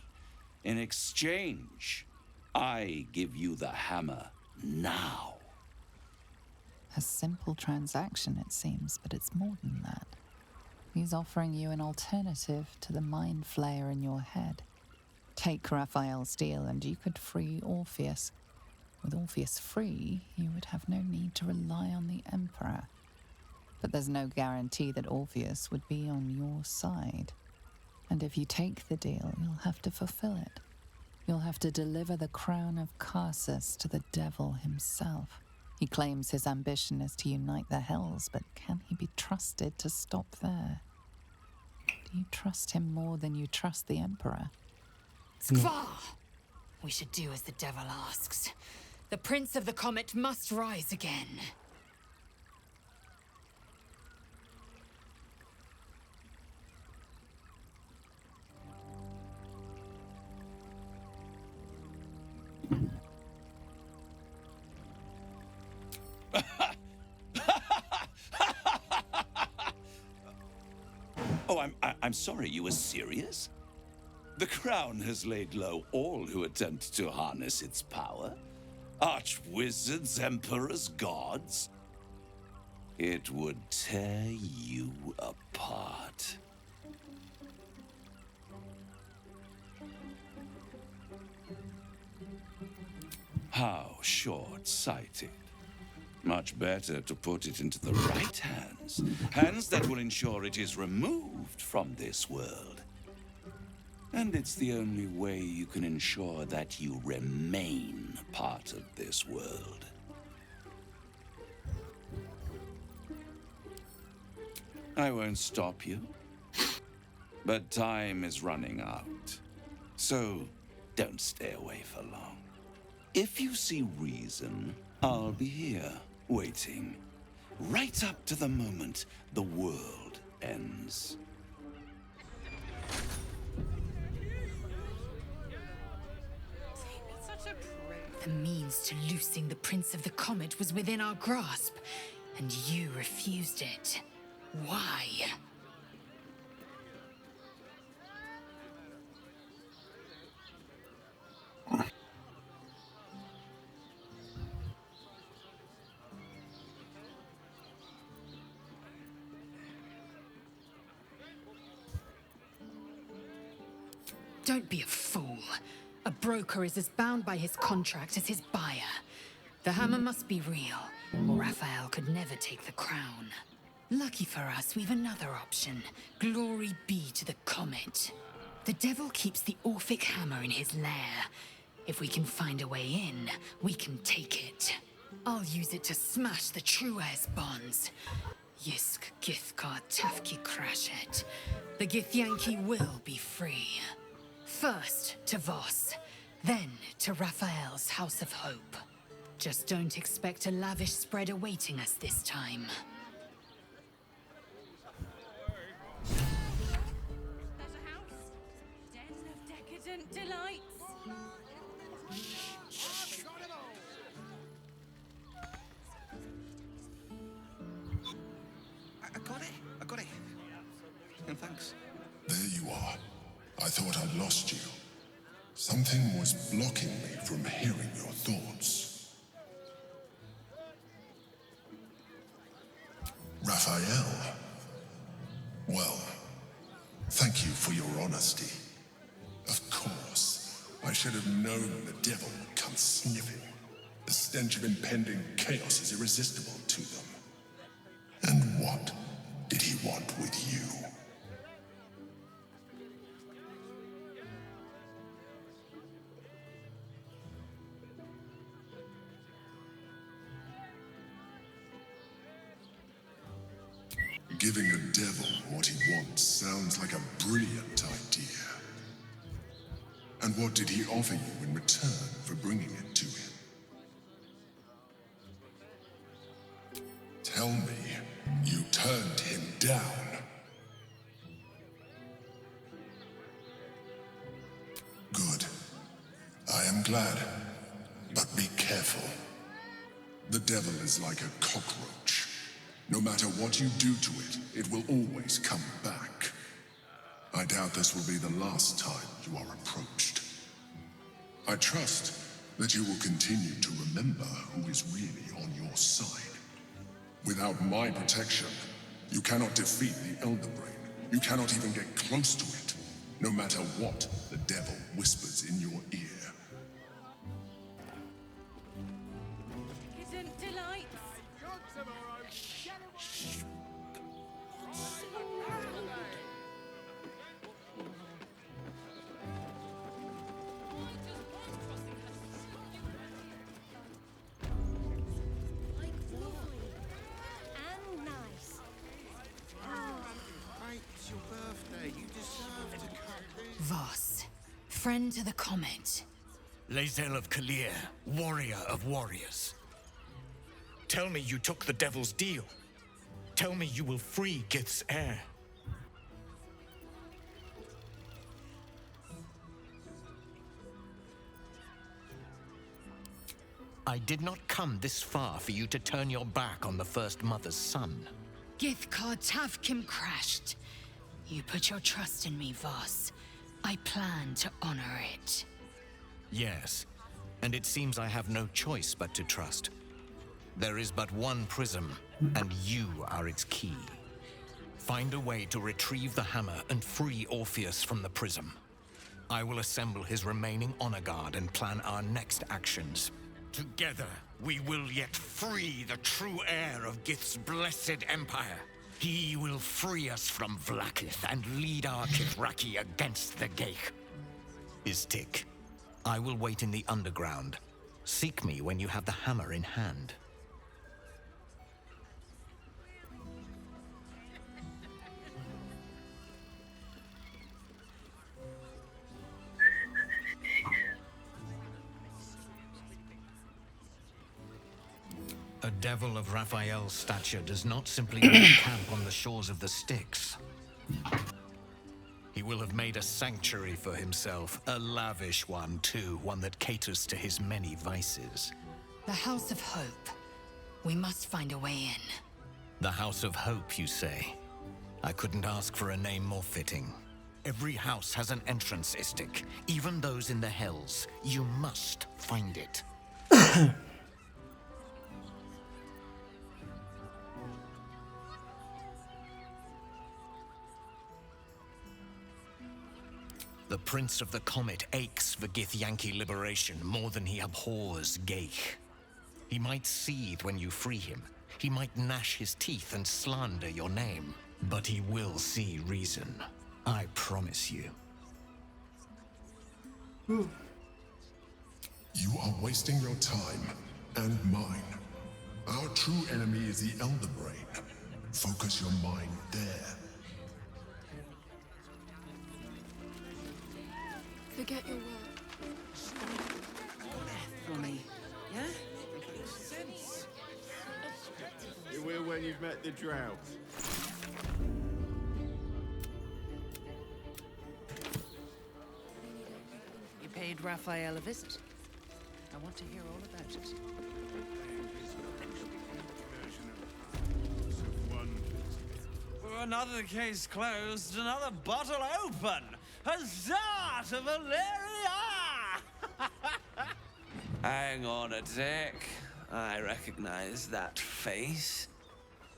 In exchange, I give you the hammer now. A simple transaction, it seems, but it's more than that. He's offering you an alternative to the mind flayer in your head. Take Raphael's deal and you could free Orpheus. With Orpheus free, you would have no need to rely on the Emperor. But there's no guarantee that Orpheus would be on your side. And if you take the deal, you'll have to fulfill it. You'll have to deliver the crown of Carsus to the devil himself. He claims his ambition is to unite the hells, but can he be trusted to stop there? Do you trust him more than you trust the Emperor? Skvar! We should do as the devil asks. The Prince of the Comet must rise again. Oh, I'm sorry, you were serious? The crown has laid low all who attempt to harness its power. Archwizards, emperors, gods. It would tear you apart. How short-sighted. Much better to put it into the right hands. Hands that will ensure it is removed from this world. And it's the only way you can ensure that you remain part of this world. I won't stop you. But time is running out. So don't stay away for long. If you see reason, I'll be here, waiting. Right up to the moment the world ends. The means to loosing the Prince of the Comet was within our grasp, and you refused it. Why? Don't be a fool. A broker is as bound by his contract as his buyer. The hammer must be real, or Raphael could never take the crown. Lucky for us, we've another option. Glory be to the comet. The devil keeps the Orphic hammer in his lair. If we can find a way in, we can take it. I'll use it to smash the true heirs' bonds. Yisk Githkar Tafki Crashet. The Githyanki will be free. First to Voss, then to Raphael's House of Hope. Just don't expect a lavish spread awaiting us this time. There's a house. Den of decadent delights. I got it. And thanks. There you are. I thought I'd lost you. Something was blocking me from hearing your thoughts. Raphael. Well, thank you for your honesty. Of course, I should have known the devil would come sniffing. The stench of impending chaos is irresistible to them. And what did he want with you? Giving a devil what he wants sounds like a brilliant idea. And what did he offer you in return for bringing it to him? Tell me, you turned him down. Good. I am glad. But be careful. The devil is like a cockroach. No matter what you do to it, it will always come back. I doubt this will be the last time you are approached. I trust that you will continue to remember who is really on your side. Without my protection, you cannot defeat the Elder Brain. You cannot even get close to it, no matter what the devil whispers in your ear. Decadent delights. And nice. Mate, it's your birthday. You deserve to cut this. Voss, friend to the comet. Lae'zel of Kalir, warrior of warriors. Tell me you took the devil's deal. Tell me you will free Gith's heir. I did not come this far for you to turn your back on the First Mother's son. Githkar Tavkim crashed. You put your trust in me, Voss. I plan to honor it. Yes, and it seems I have no choice but to trust. There is but one prism, and you are its key. Find a way to retrieve the hammer and free Orpheus from the prism. I will assemble his remaining honor guard and plan our next actions. Together, we will yet free the true heir of Gith's blessed empire. He will free us from Vlaakith and lead our Kithraki against the Geich. Istik, I will wait in the underground. Seek me when you have the hammer in hand. A devil of Raphael's stature does not simply make camp on the shores of the Styx. He will have made a sanctuary for himself, a lavish one too, one that caters to his many vices. The House of Hope. We must find a way in. The House of Hope, you say? I couldn't ask for a name more fitting. Every house has an entrance, Istik, even those in the Hells. You must find it. The Prince of the Comet aches for Githyanki liberation more than he abhors Geich. He might seethe when you free him. He might gnash his teeth and slander your name. But he will see reason. I promise you. You are wasting your time, and mine. Our true enemy is the Elder Brain. Focus your mind there. Forget your work. For me, yeah? Sense. You will when you've met the drought. You paid Raphael a visit. I want to hear all about it. Another case closed, another bottle open. Huzzah to Valeria! Hang on a tick. I recognize that face.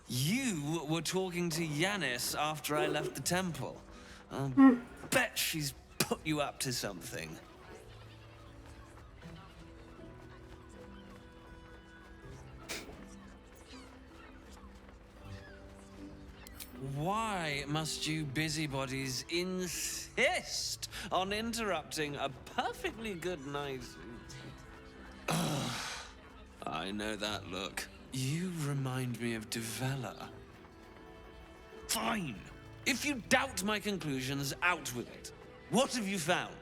You were talking to Yanis after I left the temple. I'll bet she's put you up to something. Why must you busybodies insist on interrupting a perfectly good night? I know that look. You remind me of Devella. Fine. If you doubt my conclusions, out with it. What have you found?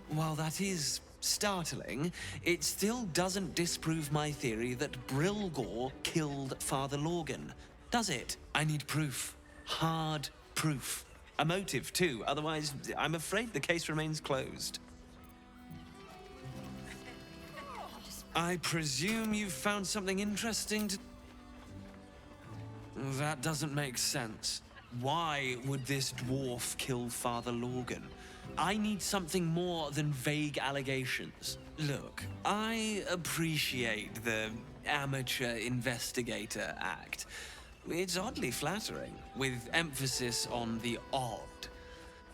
While that is startling, it still doesn't disprove my theory that Brilgor killed Father Lorgan, does it? I need proof. Hard proof. A motive, too. Otherwise, I'm afraid the case remains closed. I presume you've found something interesting to... That doesn't make sense. Why would this dwarf kill Father Lorgan? I need something more than vague allegations. Look, I appreciate the amateur investigator act. It's oddly flattering, with emphasis on the odd.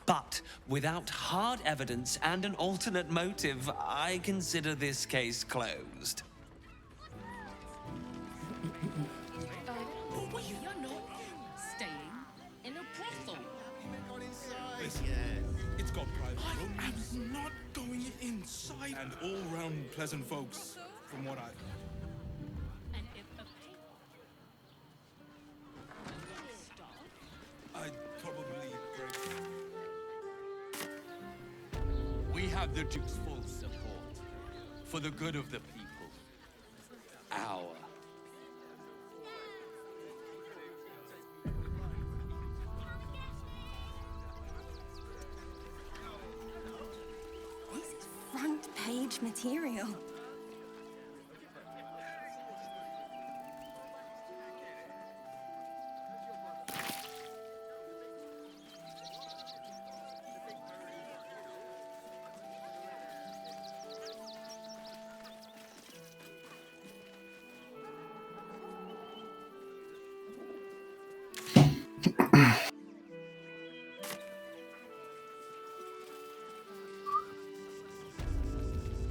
But without hard evidence and an alternate motive, I consider this case closed. You're not staying in a brothel. It's got private rooms. I'm not going inside. And all-round pleasant folks, from what I've heard. And if a I'd probably break. We have the Duke's full support for the good of the people. Our. This is front page material.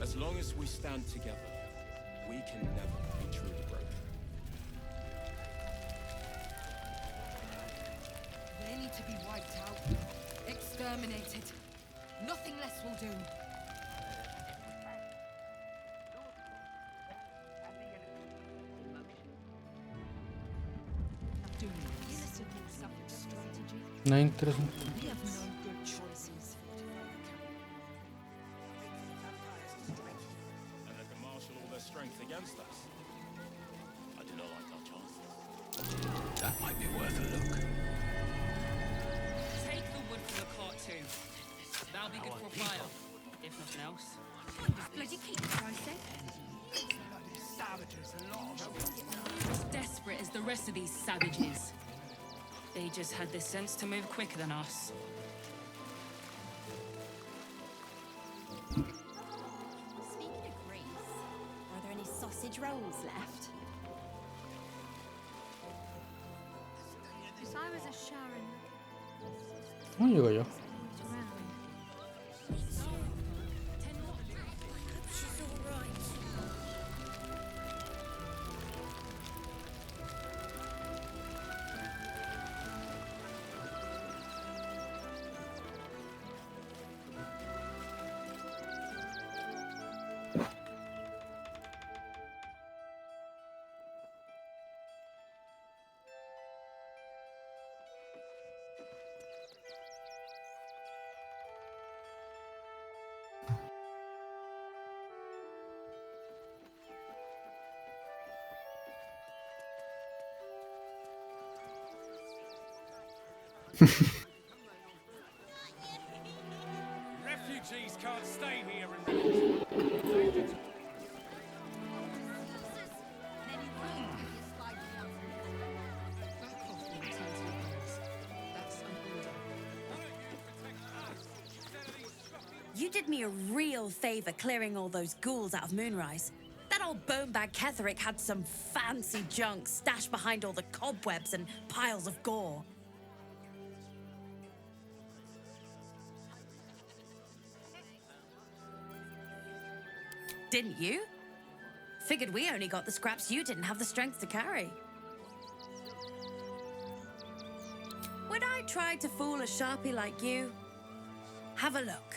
As long as we stand together, we can never be truly broken. They need to be wiped out. Exterminated. Nothing less will do. No interesante. We have no good choices. And they can marshal all their strength against us. I do not like our chances. That might be worth a look. take the wood for the cart too. That'll be good for a fire, if nothing else. Bloody keep pricing. As desperate as the rest of these savages. They just had the sense to move quicker than us. Speaking of Greece, are there any sausage rolls left? If I was a Sharon, ¿Cómo llego yo? Refugees can't stay here and... You did me a real favor clearing all those ghouls out of Moonrise. That old bonebag Ketherick had some fancy junk stashed behind all the cobwebs and piles of gore. Didn't you? Figured we only got the scraps you didn't have the strength to carry. When I tried to fool a sharpie like you, Have a look.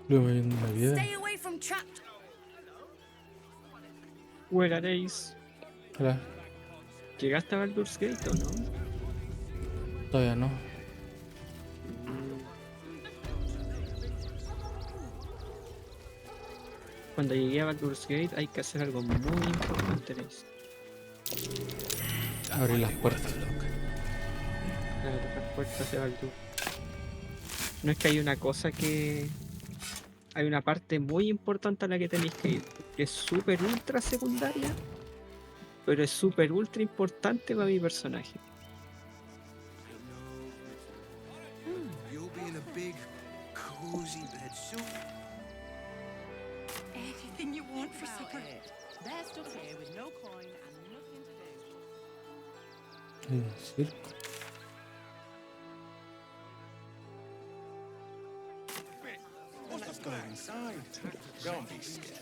Luego hay una vida. Stay away from trapped. Buena, Ace. Hola. ¿Llegaste a Baldur's Gate o no? Todavía no. Cuando llegué a Baldur's Gate hay que hacer algo muy importante, Ace. Abrir las puertas. Abrir las puertas de Baldur. No es que hay una cosa que... Hay una parte muy importante a la que tenéis que ir, que es súper ultra secundaria, pero es súper ultra importante para mi personaje. You'll be in a big, cozy bed soon. Anything you want for supper. They're stuck here with no coin and nothing to do. Circo. Let's go inside. Don't be scared.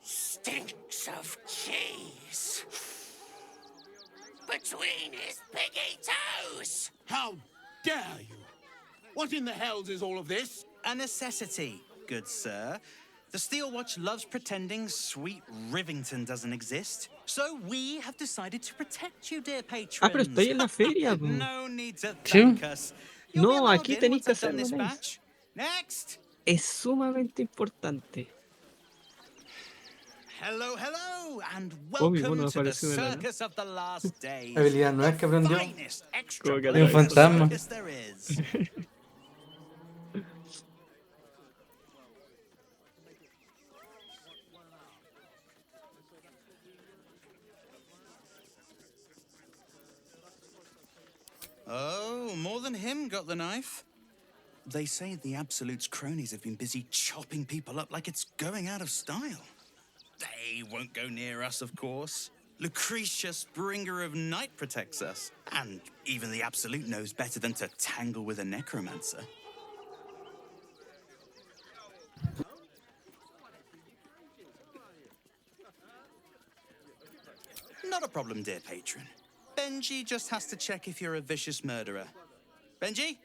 Stinks of cheese between his piggy toes. How dare you? What in the hells is all of this? A necessity, good sir. The Steel Watch loves pretending sweet Rivington doesn't exist. So we have decided to protect you, dear patrons. Ah, pero estoy en la feria. No need to thank us. No, aquí tenéis que hacerlo. Next. Es sumamente importante. Hello, hello, and mi welcome mono to the apareció de la nada. circus of the last days. Habilidad nueva que aprendió. Finest extra Como que Hay un fantasma. circus there is. Oh, more than him got the knife. They say the Absolute's cronies have been busy chopping people up like it's going out of style. They won't go near us, of course. Lucretius, bringer of night, protects us. And even the Absolute knows better than to tangle with a necromancer. Not a problem, dear patron. Benji just has to check if you're a vicious murderer. Benji?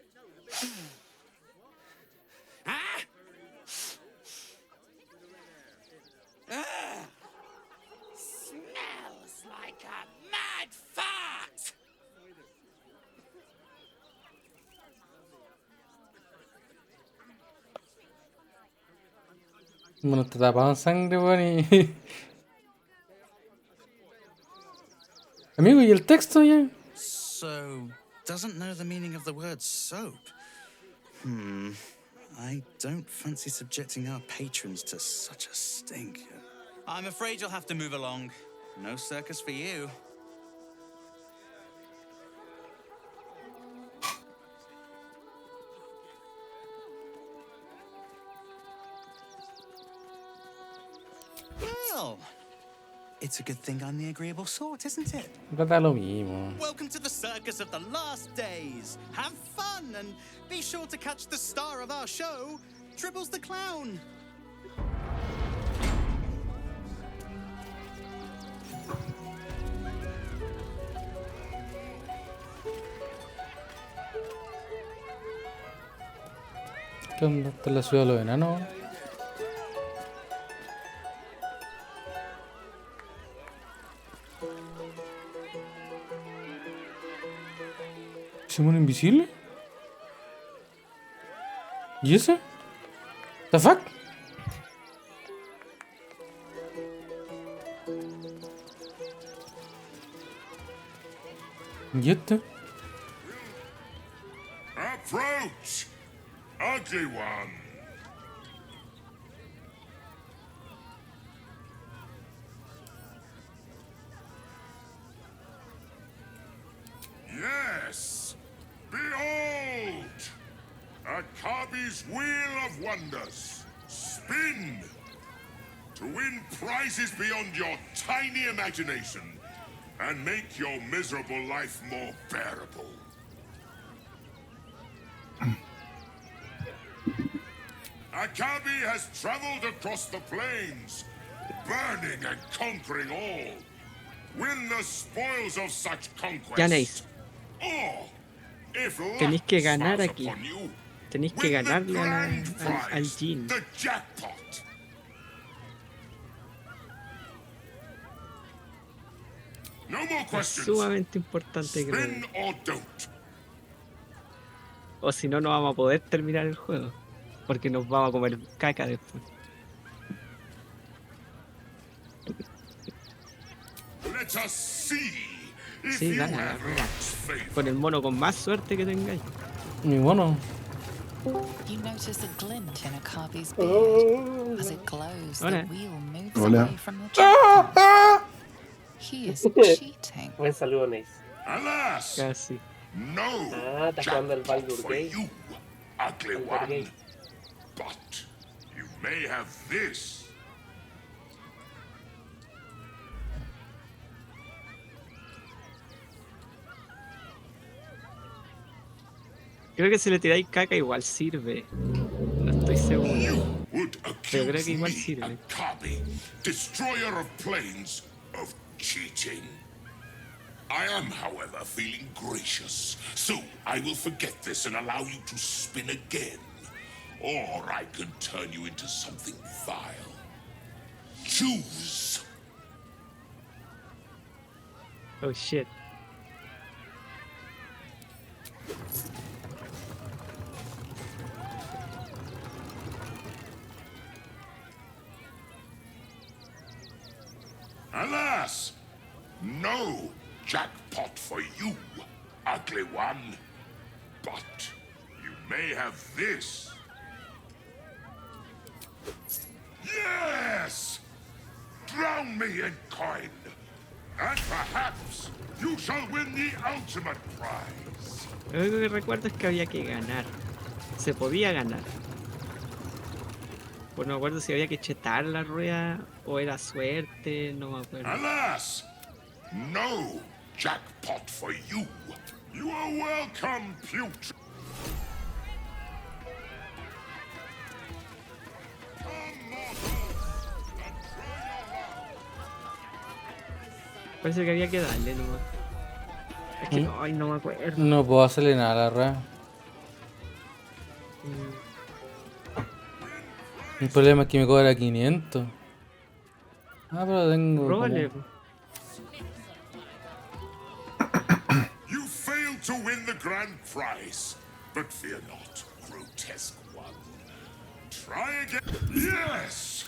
Ah! Smells like a mad fart! Bueno, te tapaban sangre, weón, y... Amigo, ¿y el texto ya? So, doesn't know the meaning of the word soap. I don't fancy subjecting our patrons to such a stink. I'm afraid you'll have to move along. No circus for you. Well, it's a good thing I'm the agreeable sort, isn't it? Da lo mismo. Welcome to the circus of the last days. Have fun and be sure to catch the star of our show, Tribbles the Clown. ¿Qué onda? ¿Está en la ciudad de los enanos? ¿Simón invisible? ¿Y ese? ¿The fuck? ¿Y este? Approach, ugly one. Yes, behold, Akabi's wheel of wonders. Smell Spin! To win prizes beyond your tiny imagination and make your miserable life more bearable. Akabi has traveled across the plains, burning and conquering all. Win the spoils of such Ganéis. conquest. Or, if Tenéis luck que ganar smiles aquí. upon you, Tenéis que win the ganarle grand al prize, Jin. the jackpot. No more Es questions. sumamente importante que lo Spin haga. or don't. O si no, no vamos a poder terminar el juego. Porque nos vamos a comer caca después. Let us see if Sí, you gana, have roba. luck's favor. Con el mono con más suerte que tengáis. Mi mono. You notice a glint in Akabi's beard. As it glows, the Hola. wheel moves Hola. away from the jackpot. He is cheating. Buen saludo, Nice. Alas, Casi. no Ah, está jugando el jackpot Baldur for Gay. you, ugly Baldur one. Gay. But you may have this. Creo que si le tiráis caca igual sirve. No estoy seguro. Would Pero creo accuse que igual me, sirve. Akabi, destroyer of plains, of cheating. I am, however, feeling gracious, so I will forget this and allow you to spin again. Or I can turn you into something vile. Choose. Oh shit. Alas, no jackpot for you, ugly one. But you may have this. Yes! Drown me in coin, and perhaps you shall win the ultimate prize. Lo único que recuerdo es que había que ganar. Se podía ganar. Pues no me acuerdo si había que chetar la rueda o era suerte, no me acuerdo. Alas, no jackpot for you. You are welcome, putrid. Parece que había que darle nomás. Es que no, ay, no me acuerdo. No puedo hacerle nada a la rueda. El problema es que me cobra 500. Ah, pero tengo. Róbale. como- You failed to win the grand prize, but fear not, grotesque one. Try again. Yes!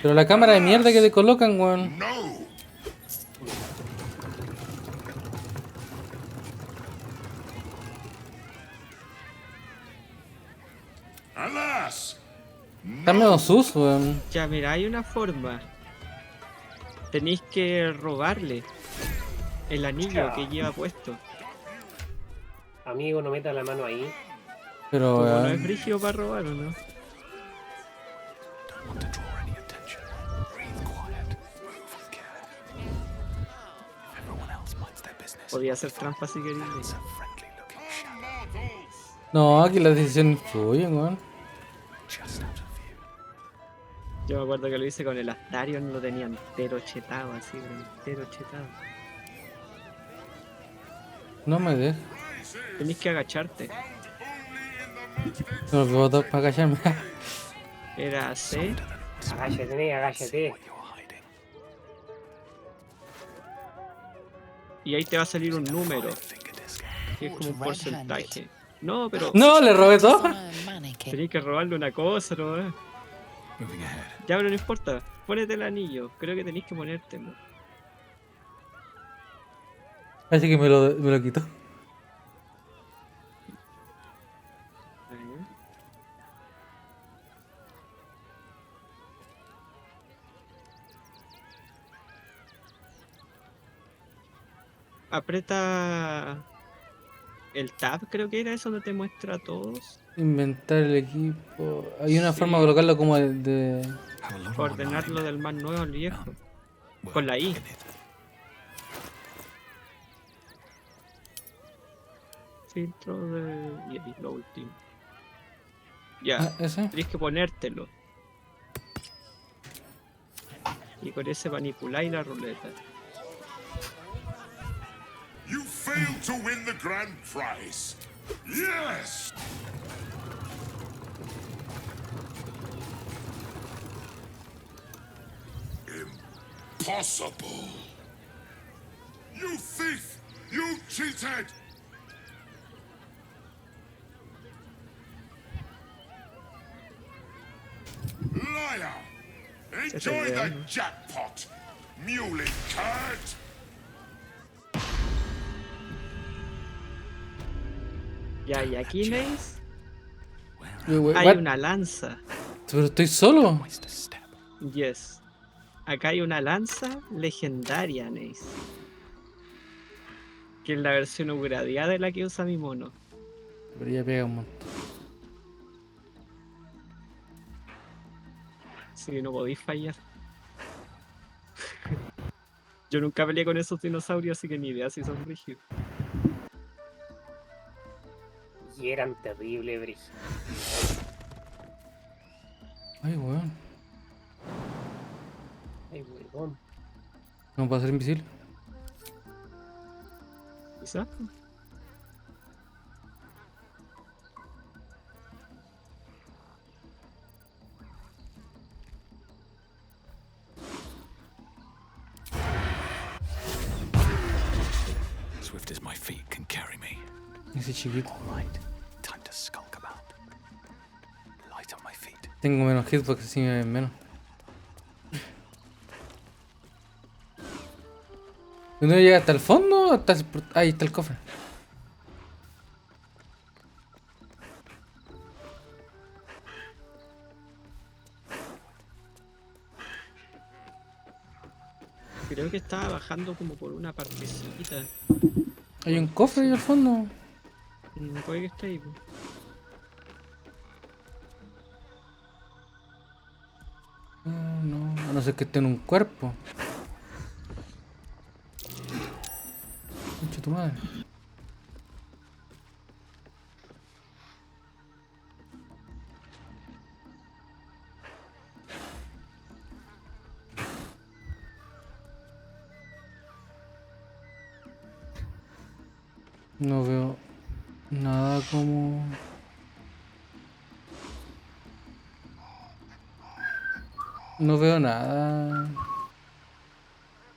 Pero la cámara de mierda que te colocan, weón. No! Alas! Está medio sus, weón. Ya, mira, hay una forma. Tenéis que robarle el anillo que lleva puesto. Amigo, no meta la mano ahí. Pero, Como no weón. es brígido para robar, ¿o no? Podía hacer trampa si quería. No, aquí las decisiones influyen, weón. Yo me acuerdo que lo hice con el Astarion, lo tenía entero chetado, así, entero chetado. No me deja. Tenés que agacharte. No me puedo botar para callarme. Era C. Agáchate, agáchate. Y ahí te va a salir un número. Que es como un porcentaje. No, pero. No, le robé todo. Tenés que robarle una cosa, ¿no? Ya, pero no importa. Ponete el anillo. Creo que tenés que ponértelo. Así que me lo quitó. Aprieta el tab, creo que era eso donde te muestra a todos. Inventar el equipo. Hay una forma de Sí, colocarlo como de... ordenarlo del más nuevo al viejo. Con la I. Filtro de... Y ahí lo último. Ya, Ah, ¿ese? tienes que ponértelo. Y con ese manipuláis la ruleta. You failed to win the grand prize. Yes! Impossible! You thief! You cheated! Liar! Enjoy the jackpot, muley curd! Ya, y aquí veis. Wait, Hay what? una lanza. Pero estoy solo. Yes. Acá hay una lanza legendaria, Nace. Que es la versión upgradeada de la que usa mi mono. Pero ya pega un montón. Así que no podéis fallar. Yo nunca peleé con esos dinosaurios, así que ni idea si son rígidos. Y eran terribles, brígidos. Ay, weón. Ay, huevón. No puedo ser invisible. Quizás. Swift as my feet can carry me. Ese chiquito. All right, time to skulk about. Light on my feet. Tengo menos hitbox, así me ven menos. ¿Uno llega hasta el fondo o hasta ahí está el cofre? Creo que estaba bajando como por una partecita. Hay un cofre ahí al fondo. Puede que esté ahí. No, a no ser que esté en un cuerpo. Concha tu madre. No veo nada como... No veo nada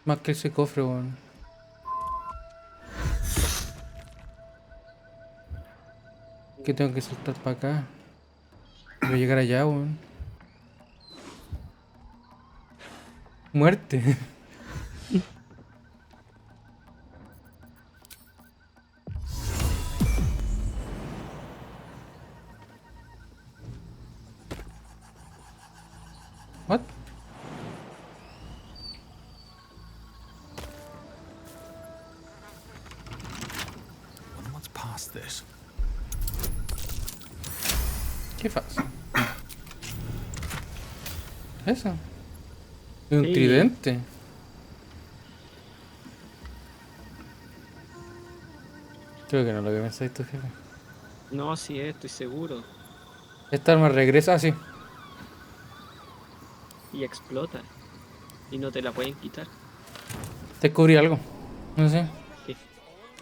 más que ese cofre, weón. Que tengo que saltar para acá. Voy a llegar allá, weón. Muerte. What? Wonder what's past this. ¿Qué pasa? ¿Eso? Es un Sí. tridente. Creo que no lo que pensáis tú, jefe. No, sí, estoy seguro. Esta arma regresa así. Y explota. Y no te la pueden quitar. Descubrí algo. No sé. ¿Qué?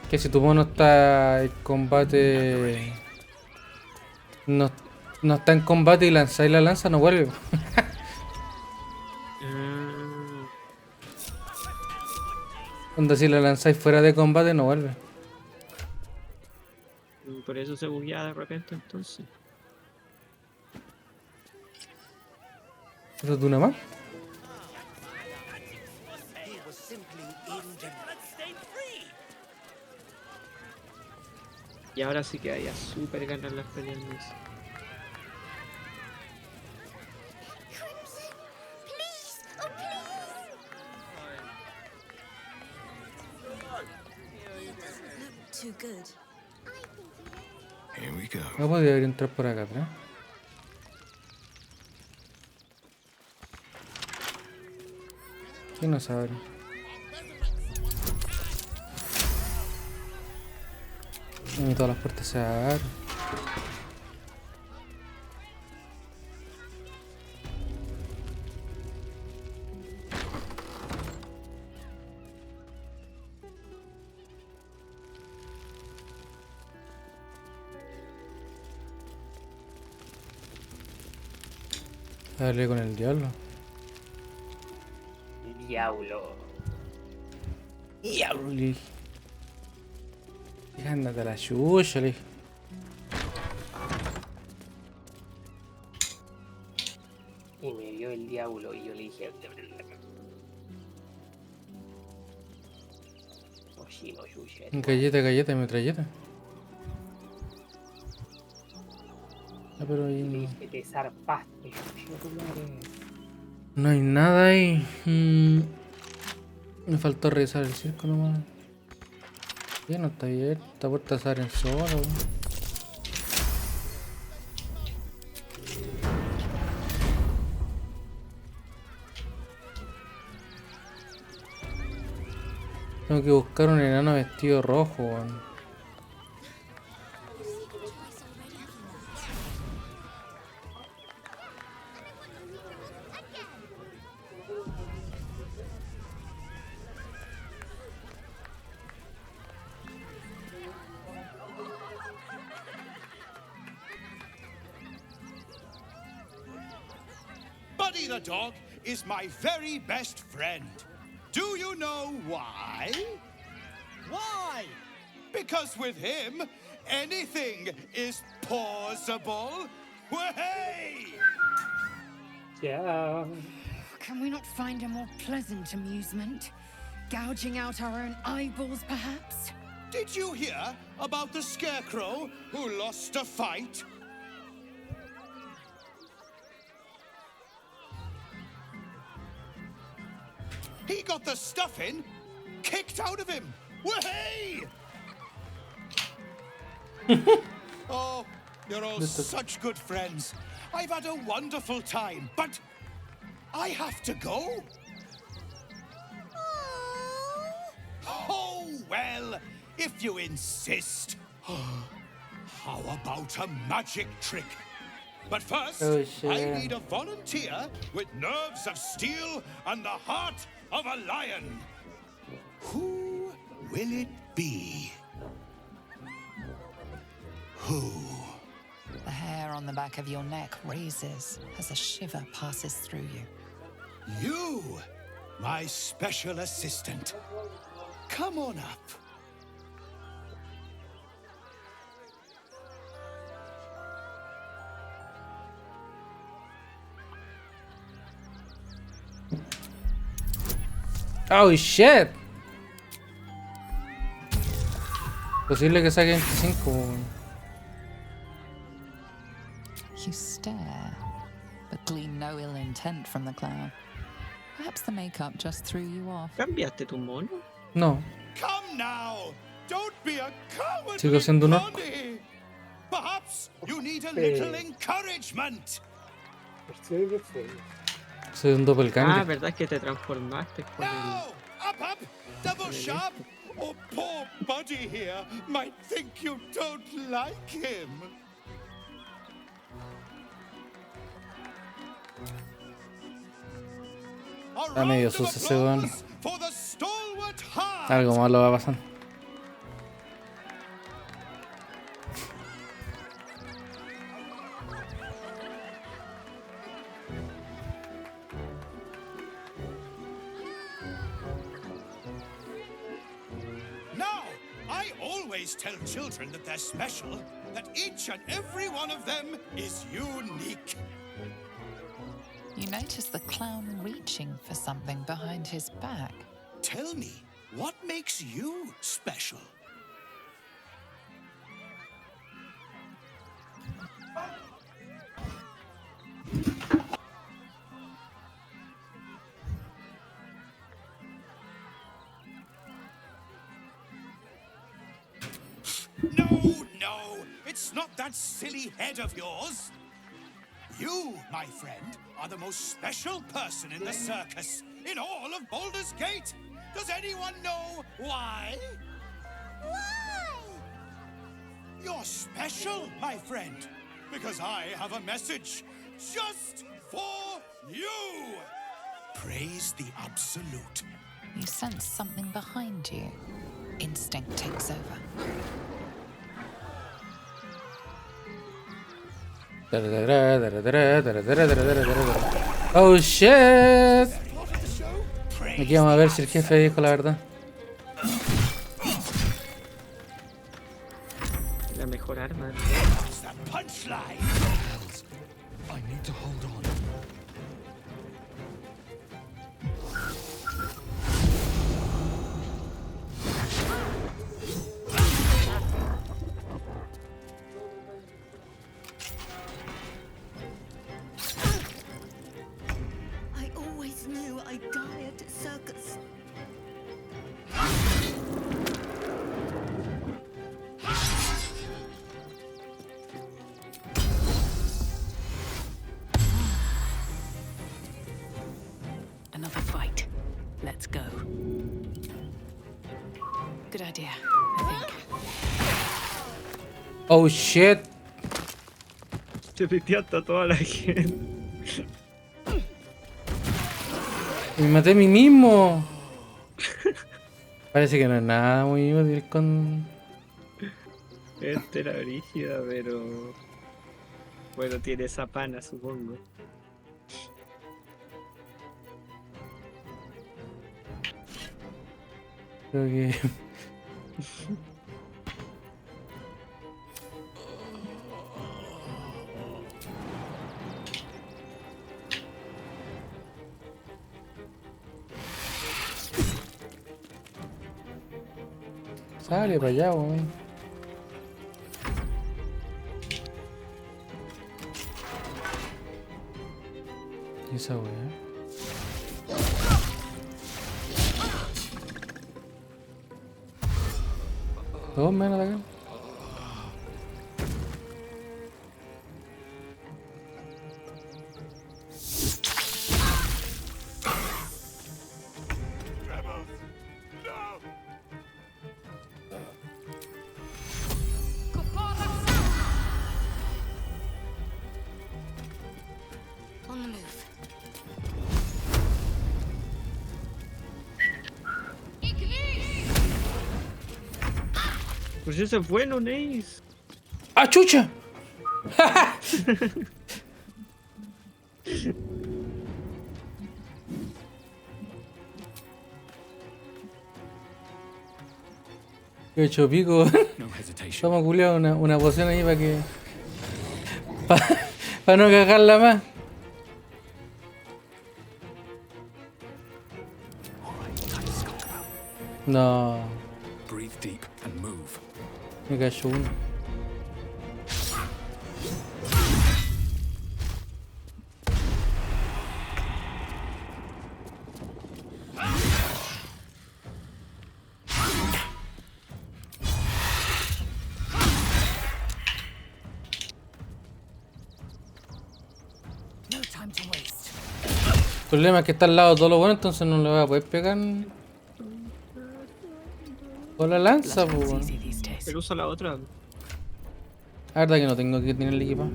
Que si tu mono está en combate. No está en combate y lanzáis la lanza, no vuelve. Cuando si la lanzáis fuera de combate, no vuelve. Por eso se buguea de repente entonces. ¿Eso es de una más? Y ahora sí que hay a super ganar las peleas. too good. Here we go. No podía entrar por acá atrás. ¿Quién no sabe? Y todas las puertas se abren. Dale con el diablo. Diablo. Diablo, le dije. Hija, ándate a la chucha, le dije. Y me vio el diablo y yo le dije... Oshino, yuya. Galleta, galleta, metralleta. Ah, pero ahí Le no. dije, te zarpaste, yuya, tu madre. No hay nada ahí. Me faltó revisar el circo nomás. Ya no está bien. Esta puerta se abre sola, weón. Tengo que buscar un enano vestido rojo, weón. Buddy the dog is my very best friend. Do you know why? Why? Because with him, anything is possible. Way! Yeah. Can we not find a more pleasant amusement? Gouging out our own eyeballs, perhaps? Did you hear about the scarecrow who lost a fight? He got the stuffing kicked out of him. Way! Oh, you're all such good friends. I've had a wonderful time, but I have to go. Oh, well, if you insist. How about a magic trick? But first, Oh, I shit. need a volunteer with nerves of steel and the heart of a lion. Who will it be? Who? The hair on the back of your neck raises as a shiver passes through you. You, my special assistant. Come on up. Oh shit. Posible que saque 25. weón. You stare, but glean no ill intent from the clown. Perhaps the makeup just threw you off. ¿Cambiaste tu mono? No. Come now. Don't be a coward. Sigo siendo un orco. Bonnie. Perhaps you need a little encouragement. Soy un doppelganger. Ah, verdad que te transformaste con el... Now, up, double sharp. Or poor Buddy here might think you don't like him. Está medio sucio ese weón. For the stalwart heart. Algo malo va a pasar. Now, I always tell children that they're special, that each and every one of them is unique. You notice the clown reaching for something behind his back. Tell me, what makes you special? no, it's not that silly head of yours. You, my friend, are the most special person in the circus, in all of Baldur's Gate. Does anyone know why? Why? You're special, my friend, because I have a message just for you. Praise the Absolute. You sense something behind you. Instinct takes over. Oh shit. Aquí vamos a ver si el jefe dijo la verdad. La mejor arma. It's that punchline. I need to hold on. I always knew I'd die at a circus. Another fight. Let's go. Good idea, I think. Oh shit. Se pitió hasta toda la gente. Me maté a mí mismo. Parece que no es nada muy útil con... Este era brígida, pero... Bueno, tiene esa pana, supongo. Creo que... Sale para allá, weón. ¿Y esa weá? Dos menos de acá. On the move. Pues eso es bueno, Nace. ¡Ah, chucha! He hecho pico. Toma culiao una poción ahí para que... Para no cagarla más. No. Breathe deep and move. Me cayó uno. No time to waste. El problema es que está al lado de todo lo bueno, entonces no le voy a poder pegar con la lanza, pues. Pero usa la otra. La verdad que no tengo que tener el equipo.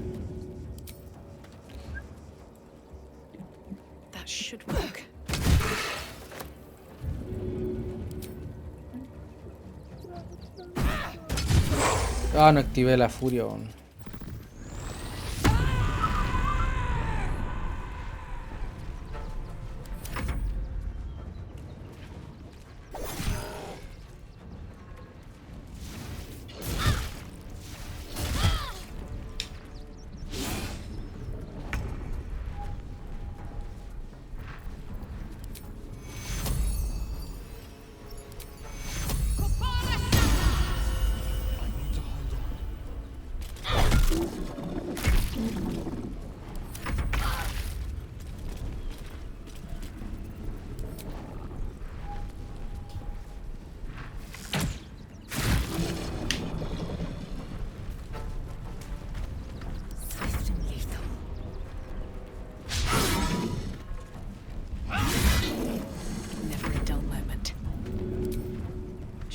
That should work. Ah, no activé la furia aún.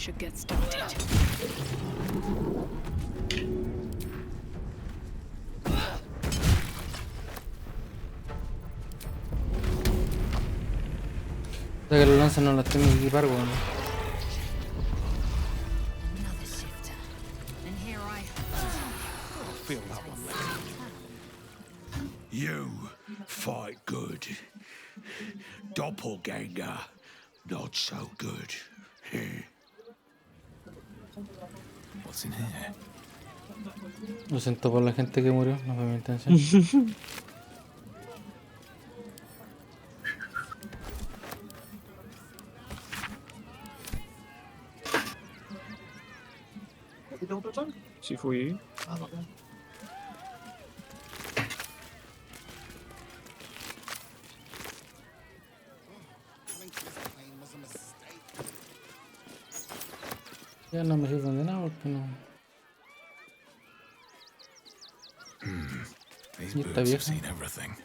should get started. O sea que los lanzas no los tengo que equipar, weón. Another shifter. And here I Feel that one, lady. You fight good. Doppelganger, not so good. What's in here? Lo siento por la gente que murió, no fue mi intención. Sí fui. Ya no me sirven de nada porque no. These Y esta birds have vieja. seen everything.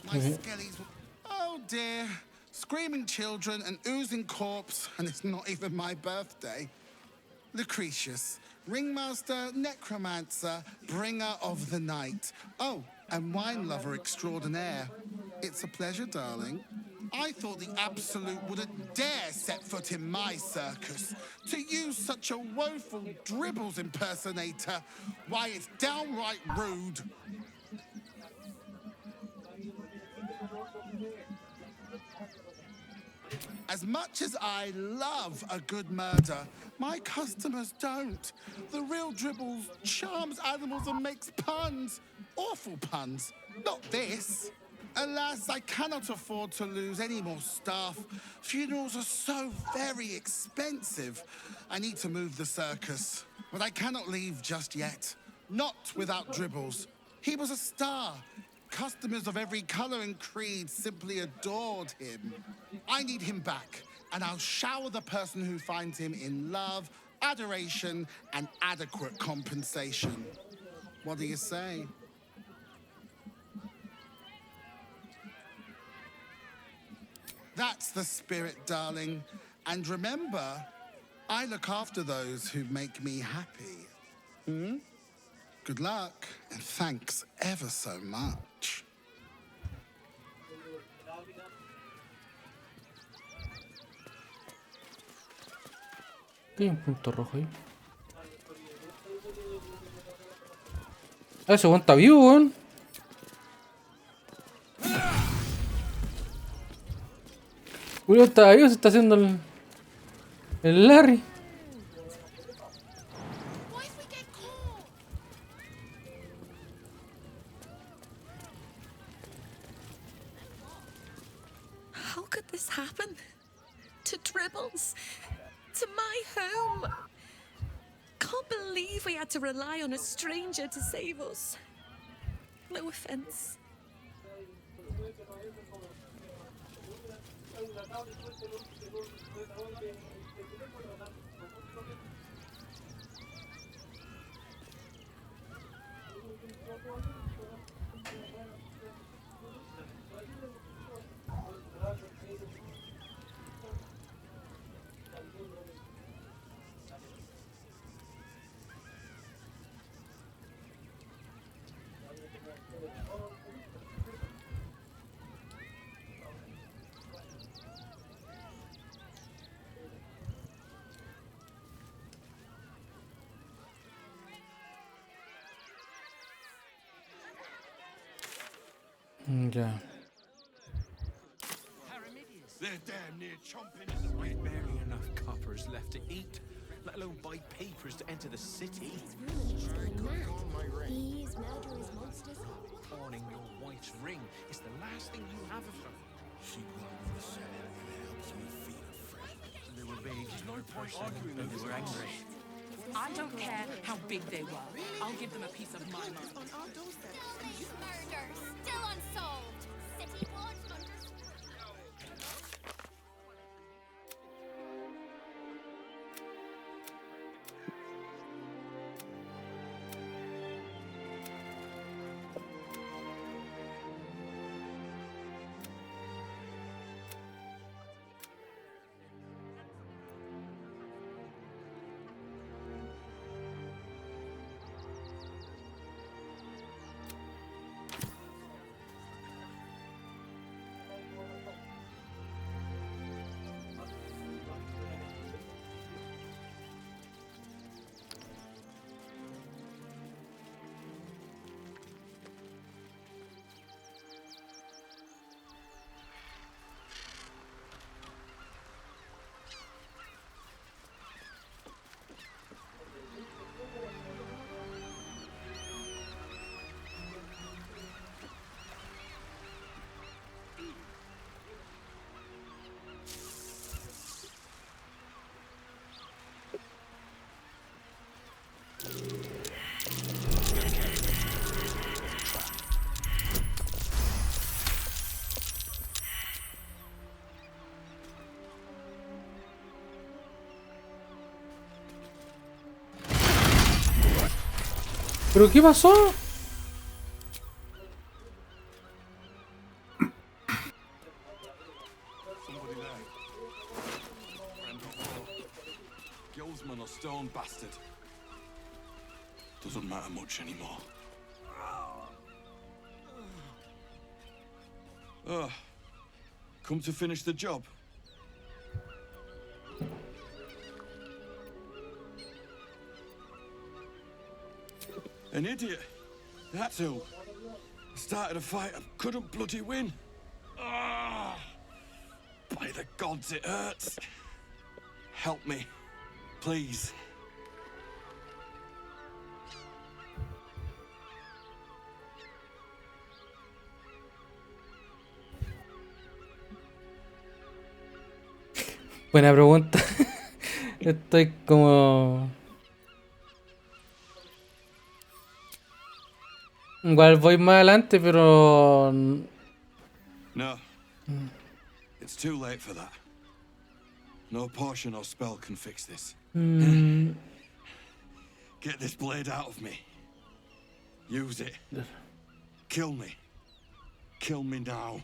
My skellies. Oh dear. Screaming children, an oozing corpse, and it's not even my birthday. Lucretius, ringmaster, necromancer, bringer of the night. Oh, and wine lover extraordinaire. It's a pleasure, darling. I thought the Absolute wouldn't dare set foot in my circus. To use such a woeful dribbles impersonator, why, it's downright rude. As much as I love a good murder, my customers don't. The real Dribbles charms animals and makes puns. Awful puns. Not this. Alas, I cannot afford to lose any more staff. Funerals are so very expensive. I need to move the circus. But I cannot leave just yet. Not without Dribbles. He was a star. Customers of every color and creed simply adored him. I need him back, and I'll shower the person who finds him in love, adoration, and adequate compensation. What do you say? That's the spirit, darling. And remember, I look after those who make me happy. Good luck, and thanks ever so much. ¿Qué hay un punto rojo ahí? Ah, ese weón está vivo, weón. Julio está vivo, se está haciendo el Larry. How could this happen? To Dribbles? To my home? Can't believe we had to rely on a stranger to save us. No offense. Ya. They're damn near chomping at the bit. Barely enough coppers left to eat, let alone buy papers to enter the city. Thieves, murderers, monsters. Pawning your wife's ring is the last thing you have of her. She won't sell it and it helps me feed her fresh. There were babies in her person and they were angry. I don't care how big they were. I'll give them a piece of my mind. Police murder still unsolved. City wants under. ¿Pero qué pasó? Somebody there. Friend or foe? Guildsman or stone bastard? Doesn't matter much anymore. Come to finish the job? An idiot. That's who. Started a fight and couldn't bloody win. Ah! By the gods, it hurts. Help me, please. Buena pregunta. Estoy como... Igual voy más adelante, pero... No. It's too late for that. No potion or spell can fix this. Get this blade out of me. Use it. Kill me. Kill me now.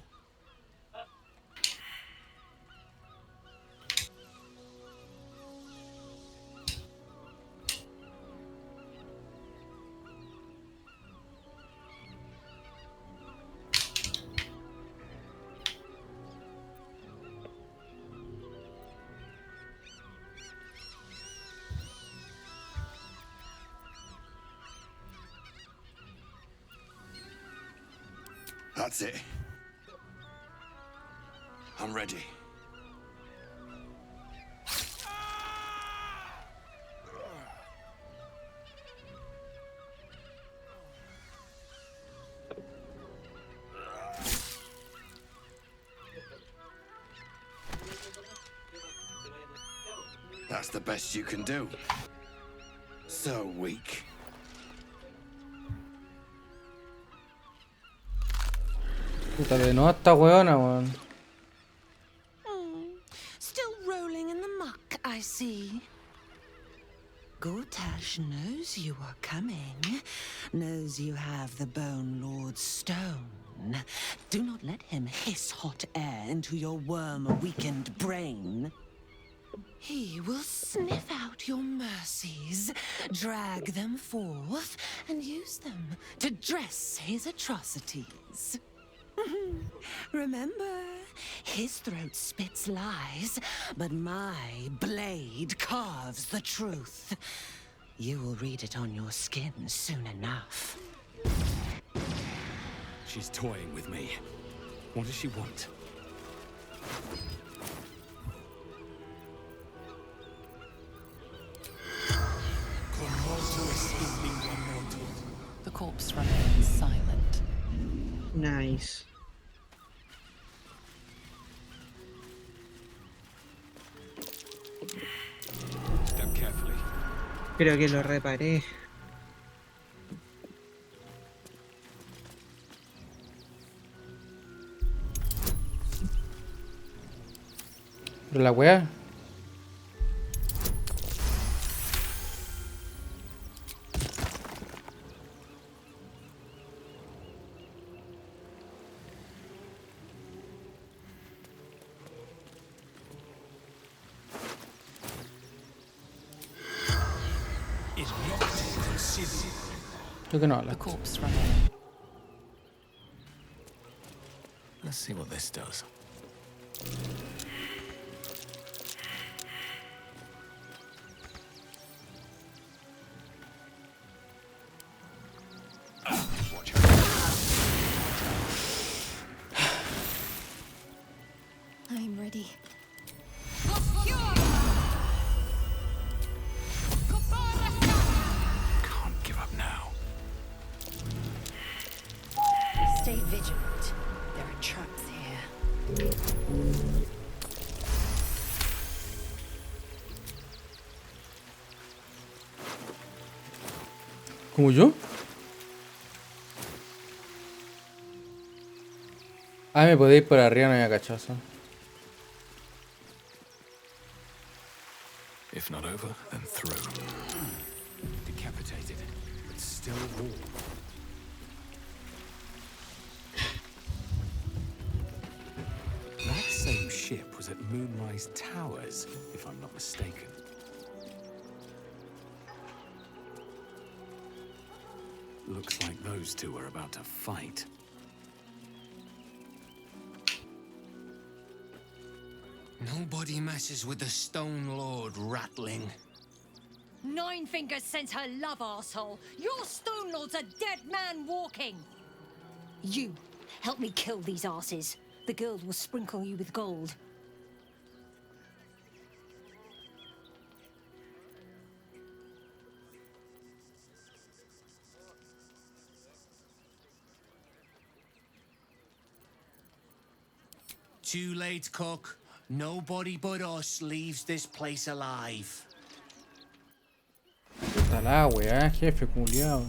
That's it. I'm ready. That's the best you can do. So weak. Puta, de nuevo esta weona, weón. Still rolling in the muck, I see. Gortash knows you are coming. Knows you have the Bone Lord's stone. Do not let him hiss hot air into your worm-weakened brain. He will sniff out your mercies, drag them forth, and use them to dress his atrocities. Remember, his throat spits lies, but my blade carves the truth. You will read it on your skin soon enough. She's toying with me. What does she want? The corpse remains silent. Nice. Step carefully. Creo que lo reparé. Pero la weá. Creo que no habla. The corpse remains. Let's see what this does. I'm ready. Can't give up now. Stay vigilant. There are traps here. ¿Como yo? Ah, me podéis ir por arriba, no había cachado eso. If not over, then through. Decapitated, but still warm. That same ship was at Moonrise Towers, if I'm not mistaken. Looks like those two are about to fight. Nobody messes with the Stone Lord, Ratling. Nine Fingers sent her love, arsehole. Your Stone Lord's a dead man walking. You, help me kill these asses. The guild will sprinkle you with gold. Too late, Cook. Nobody but us leaves this place alive. Está la weá, jefe culiao.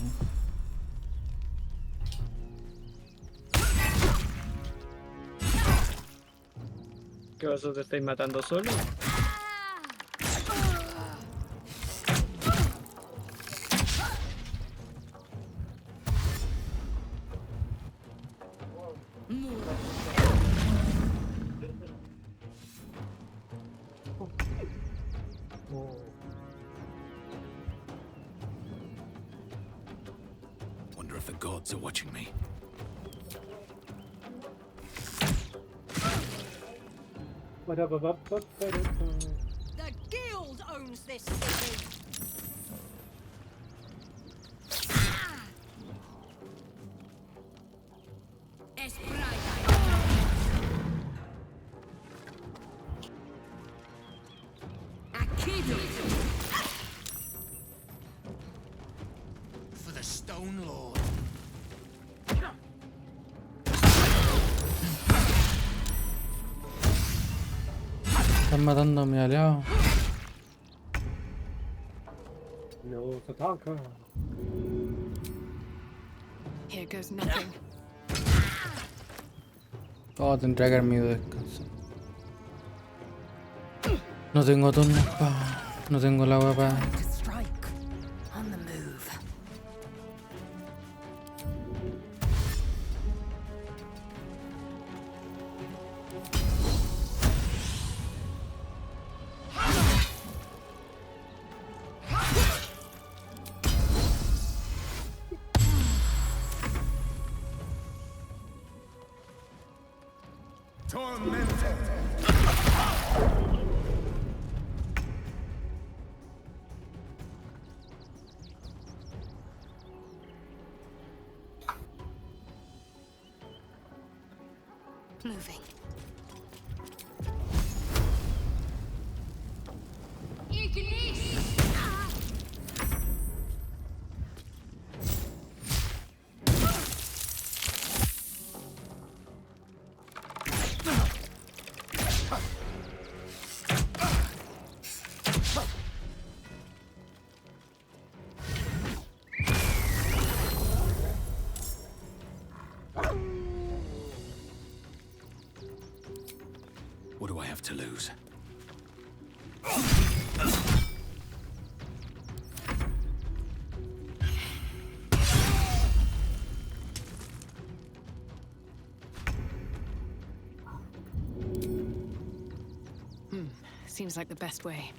¿Qué vosotros estáis matando solo? Wonder if the gods are watching me. The guild owns this city. For the Stone Lord. Están matando a mi aliado. No se ataca. Here goes nothing. Oh, tendré que haber ido a descansar. No tengo turno pa. No tengo la agua pa. To strike. On the move. Moving. What do I have to lose? Seems like the best way.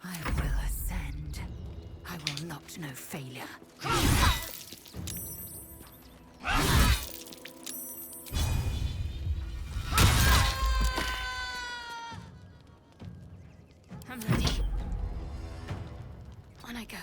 I will ascend. I will not know failure. I'm ready. On I go.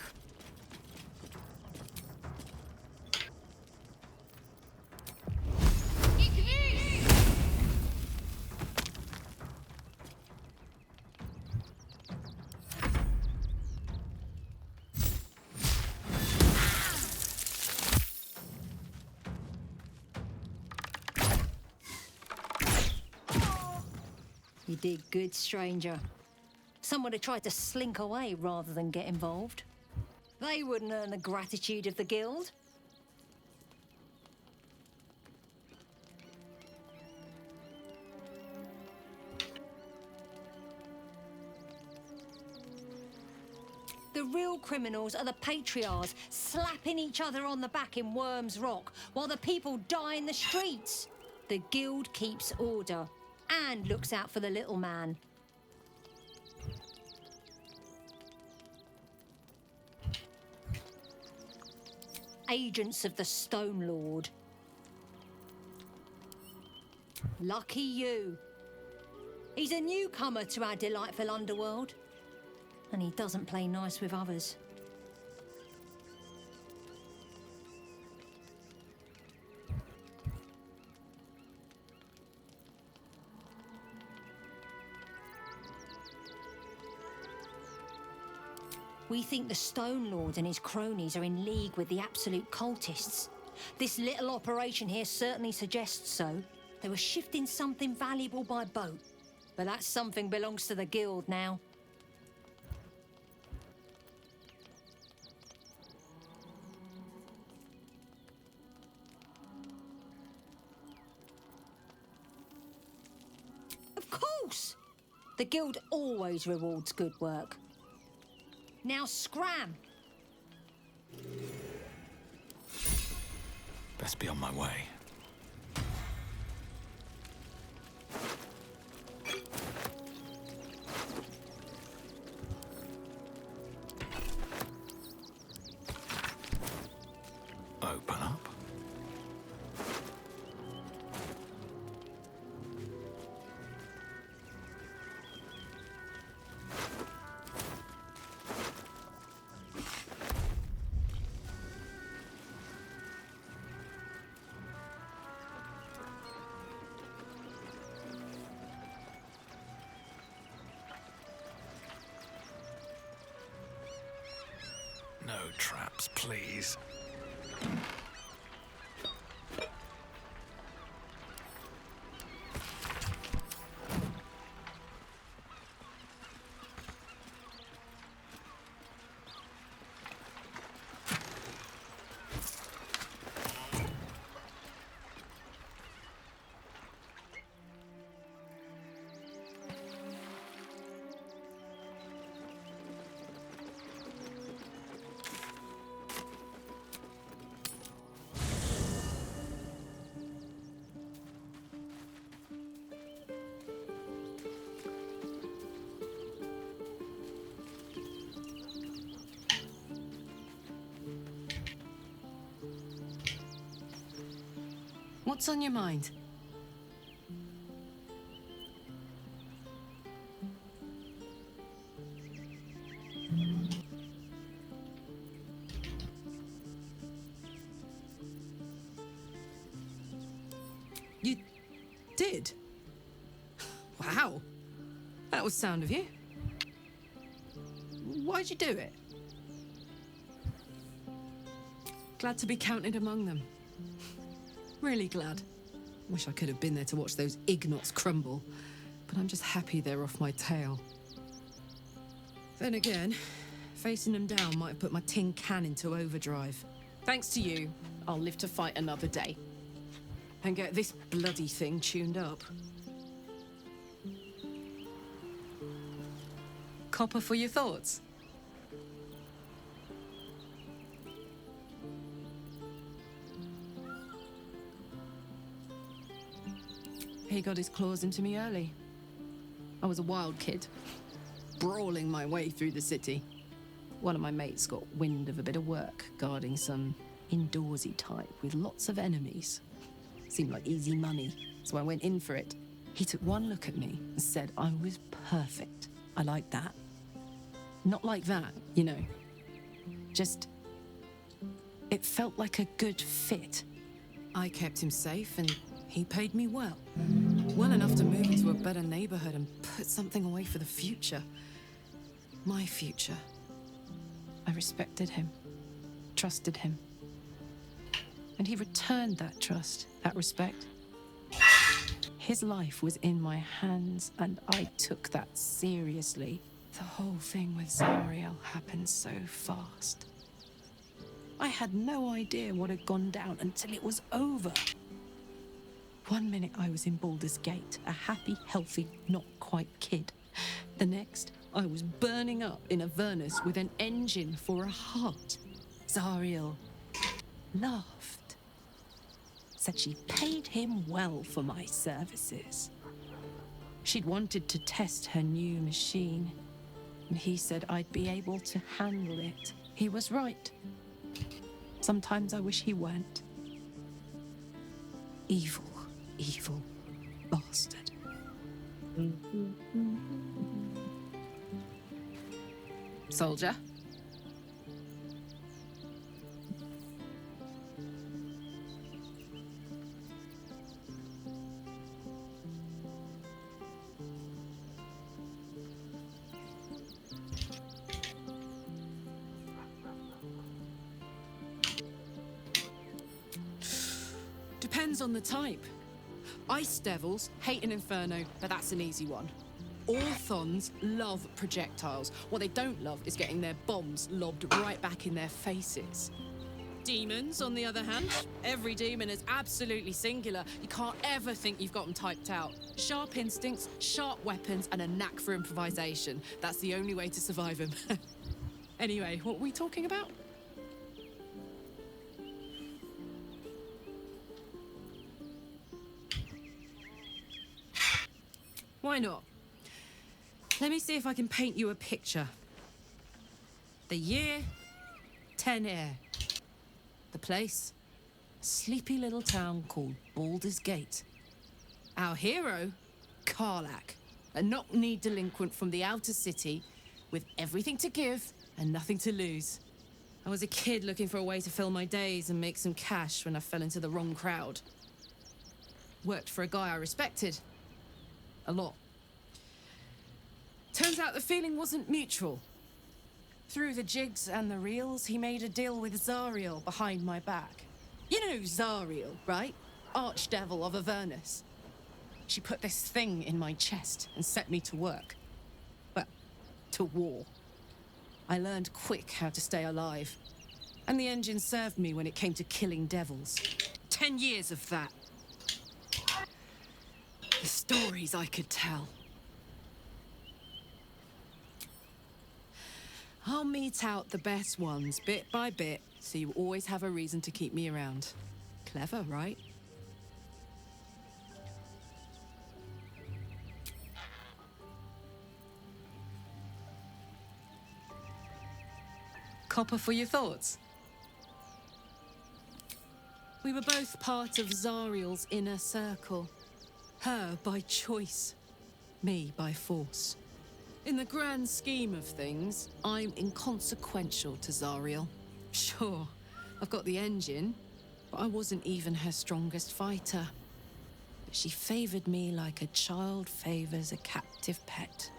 You did good, stranger. Someone had tried to slink away rather than get involved. They wouldn't earn the gratitude of the guild. The real criminals are the patriarchs, slapping each other on the back in Worm's Rock, while the people die in the streets. The guild keeps order and looks out for the little man. Agents of the Stone Lord. Lucky you. He's a newcomer to our delightful underworld, and he doesn't play nice with others. We think the Stone Lord and his cronies are in league with the absolute cultists. This little operation here certainly suggests so. They were shifting something valuable by boat, but that something belongs to the guild now. Of course! The guild always rewards good work. Now scram! Best be on my way. Open up. No traps, please. What's on your mind? You did? Wow. That was sound of you. Why'd you do it? Glad to be counted among them. Really glad. Wish I could have been there to watch those Ignots crumble, but I'm just happy they're off my tail. Then again, facing them down might have put my tin can into overdrive. Thanks to you, I'll live to fight another day. And get this bloody thing tuned up. Copper for your thoughts? He got his claws into me early. I was a wild kid, brawling my way through the city. One of my mates got wind of a bit of work guarding some indoorsy type with lots of enemies. Seemed like easy money, so I went in for it. He took one look at me and said I was perfect. I like that. Not like that, you know. Just, it felt like a good fit. I kept him safe and he paid me well. Well enough to move into a better neighborhood and put something away for the future. My future. I respected him, trusted him. And he returned that trust, that respect. His life was in my hands and I took that seriously. The whole thing with Zariel happened so fast. I had no idea what had gone down until it was over. One minute I was in Baldur's Gate, a happy, healthy, not quite kid. The next, I was burning up in Avernus with an engine for a heart. Zariel laughed. Said she paid him well for my services. She'd wanted to test her new machine, and he said I'd be able to handle it. He was right. Sometimes I wish he weren't. Evil, evil bastard. Soldier? Depends on the type. Ice devils hate an inferno, but that's an easy one. Orthons love projectiles. What they don't love is getting their bombs lobbed right back in their faces. Demons, on the other hand, every demon is absolutely singular. You can't ever think you've got them typed out. Sharp instincts, sharp weapons, and a knack for improvisation. That's the only way to survive them. Anyway, what were we talking about? Why not? Let me see if I can paint you a picture. The year, 10 air. The place, a sleepy little town called Baldur's Gate. Our hero, Karlach, a knock-kneed delinquent from the outer city with everything to give and nothing to lose. I was a kid looking for a way to fill my days and make some cash when I fell into the wrong crowd. Worked for a guy I respected. A lot. Turns out the feeling wasn't mutual. Through the jigs and the reels, he made a deal with Zariel behind my back. You know Zariel, right? Archdevil of Avernus. She put this thing in my chest and set me to work. Well, to war. I learned quick how to stay alive. And the engine served me when it came to killing devils. 10 years of that. The stories I could tell. I'll mete out the best ones bit by bit, so you always have a reason to keep me around. Clever, right? Copper for your thoughts? We were both part of Zariel's inner circle. Her by choice, me by force. In the grand scheme of things, I'm inconsequential to Zariel. Sure, I've got the engine, but I wasn't even her strongest fighter. But she favored me like a child favors a captive pet.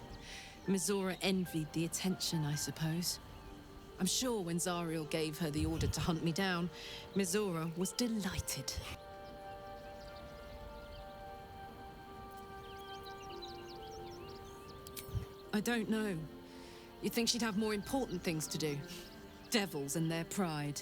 Mizora envied the attention, I suppose. I'm sure when Zariel gave her the order to hunt me down, Mizora was delighted. I don't know. You'd think she'd have more important things to do. Devils and their pride.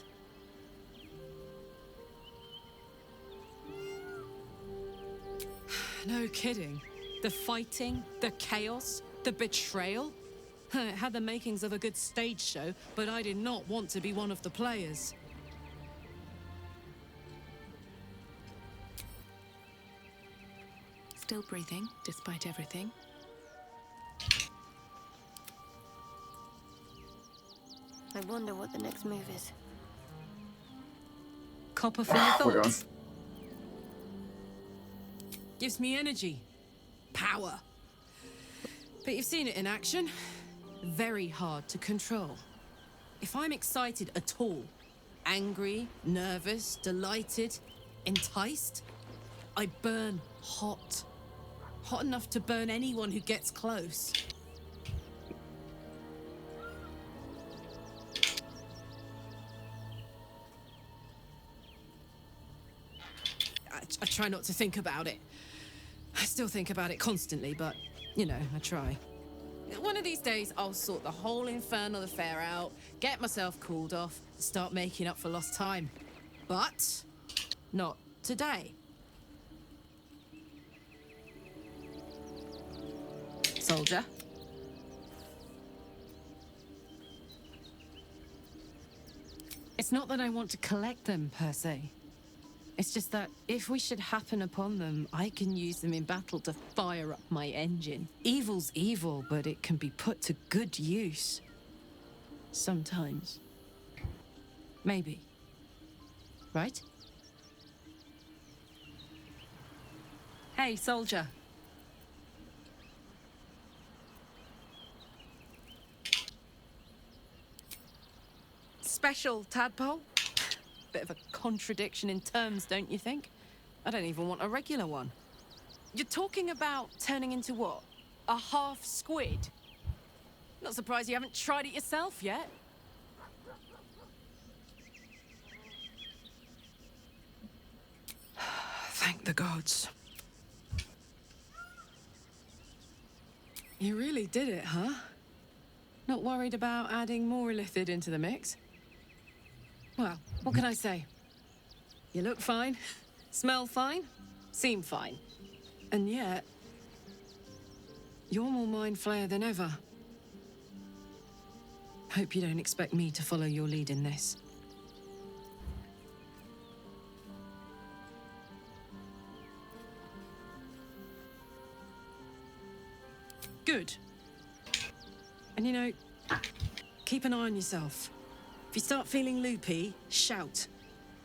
No kidding. The fighting, the chaos, the betrayal. It had the makings of a good stage show, but I did not want to be one of the players. Still breathing, despite everything. I wonder what the next move is. Copper for your thoughts. Gives me energy. Power. But you've seen it in action. Very hard to control. If I'm excited at all, angry, nervous, delighted, enticed, I burn hot. Hot enough to burn anyone who gets close. I try not to think about it. I still think about it constantly, but, you know, I try. One of these days, I'll sort the whole infernal affair out, get myself cooled off, start making up for lost time. But not today. Soldier? It's not that I want to collect them, per se. It's just that if we should happen upon them, I can use them in battle to fire up my engine. Evil's evil, but it can be put to good use. Sometimes. Maybe. Right? Hey, soldier. Special tadpole? Bit of a contradiction in terms, don't you think? I don't even want a regular one. You're talking about turning into what? A half squid? Not surprised you haven't tried it yourself yet. Thank the gods. You really did it, huh? Not worried about adding more illithid into the mix? Well, what can I say? You look fine, smell fine, seem fine. And yet, you're more mind flayer than ever. Hope you don't expect me to follow your lead in this. Good. And you know, keep an eye on yourself. If you start feeling loopy, shout.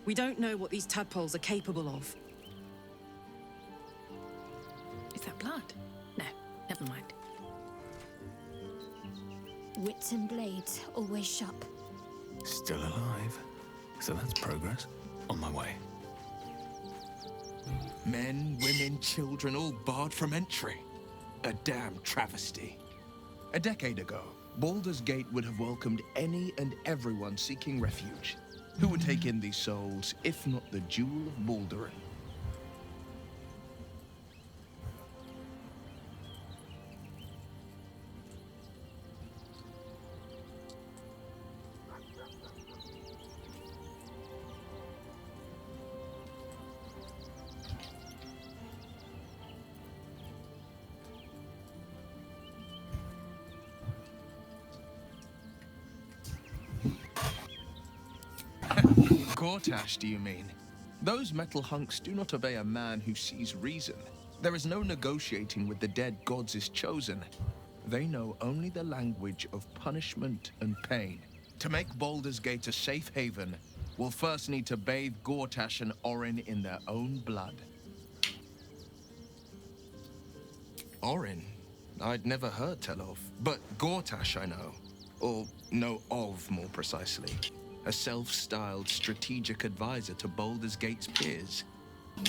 We don't know what these tadpoles are capable of. Is that blood? No, never mind. Wits and blades, always sharp. Still alive. So that's progress. On my way. Men, women, children, all barred from entry. A damn travesty. A decade ago, Baldur's Gate would have welcomed any and everyone seeking refuge. Who would take in these souls, if not the Jewel of Baldur? Gortash, do you mean? Those metal hunks do not obey a man who sees reason. There is no negotiating with the dead gods is chosen. They know only the language of punishment and pain. To make Baldur's Gate a safe haven, we'll first need to bathe Gortash and Orin in their own blood. Orin? I'd never heard tell of. But Gortash I know. Or know of, more precisely. A self-styled strategic advisor to Baldur's Gate's peers.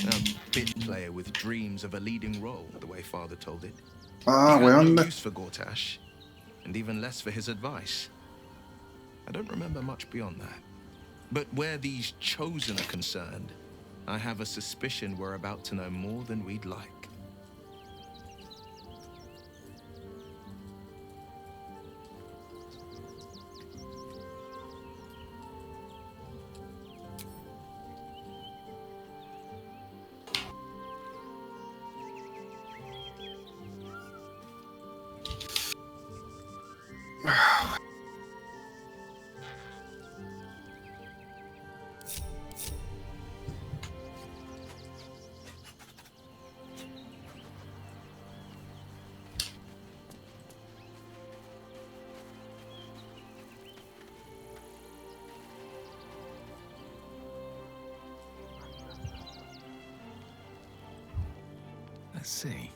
A bit player with dreams of a leading role, the way Father told it. Ah, He had weón. no use for Gortash, and even less for his advice. I don't remember much beyond that. But where these chosen are concerned, I have a suspicion we're about to know more than we'd like. Let's see.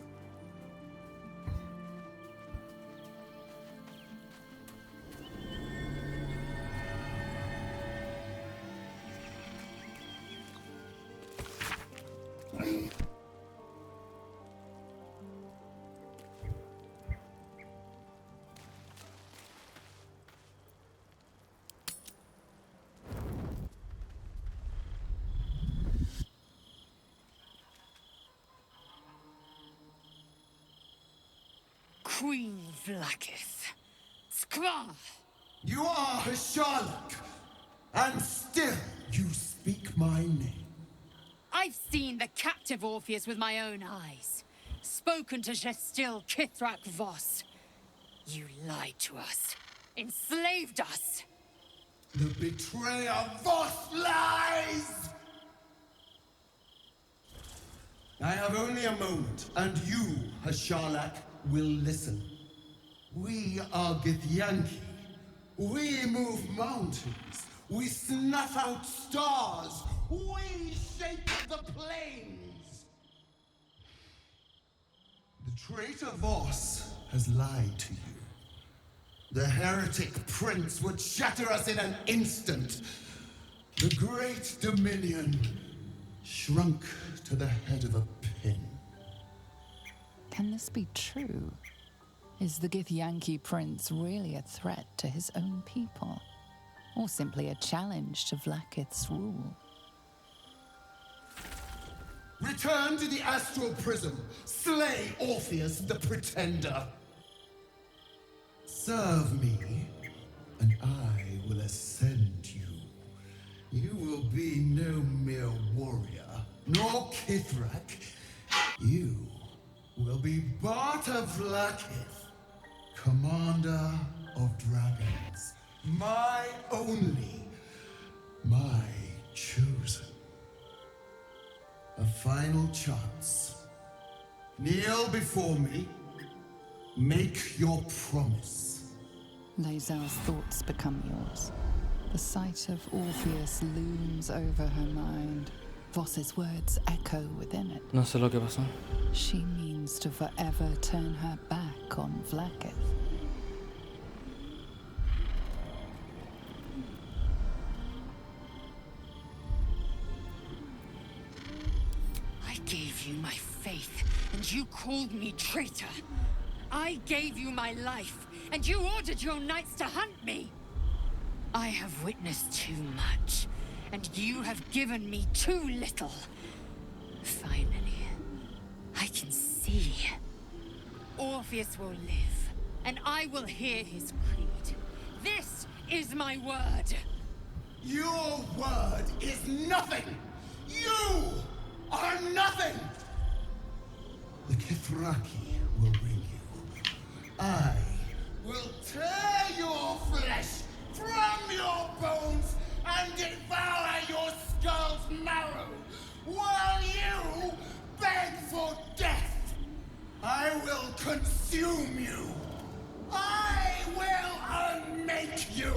Queen Vlaakith. Skra! You are a Sherlock, and still you speak my name. I've seen the captive Orpheus with my own eyes. Spoken to Gestil Kithrak Voss. You lied to us. Enslaved us. The betrayer Voss lies! I have only a moment, and you, Hashalak, will listen. We are Githyanki. We move mountains. We snuff out stars. We shape the plains. The traitor Voss has lied to you. The heretic prince would shatter us in an instant. The great dominion shrunk to the head of a pin. Can this be true? Is the Githyanki prince really a threat to his own people? Or simply a challenge to Vlaakith's rule? Return to the astral prism. Slay Orpheus the Pretender. Serve me, and I will ascend you. You will be no mere warrior, nor Kithrak. You will be Barta Vlaakith, commander of dragons. My only, my chosen. A final chance. Kneel before me. Make your promise. Lae'zel's thoughts become yours. The sight of Orpheus looms over her mind. Voss's words echo within it. No sé lo que pasó. She means to forever turn her back on Vlaakith. I gave you my faith, and you called me traitor. I gave you my life, and you ordered your knights to hunt me. I have witnessed too much, and you have given me too little. Finally, I can see. Orpheus will live, and I will hear his creed. This is my word. Your word is nothing! You are nothing! The Kithraki will bring you. I will tear your flesh from your bones and devour your skull's marrow while you beg for death. I will consume you. I will unmake you.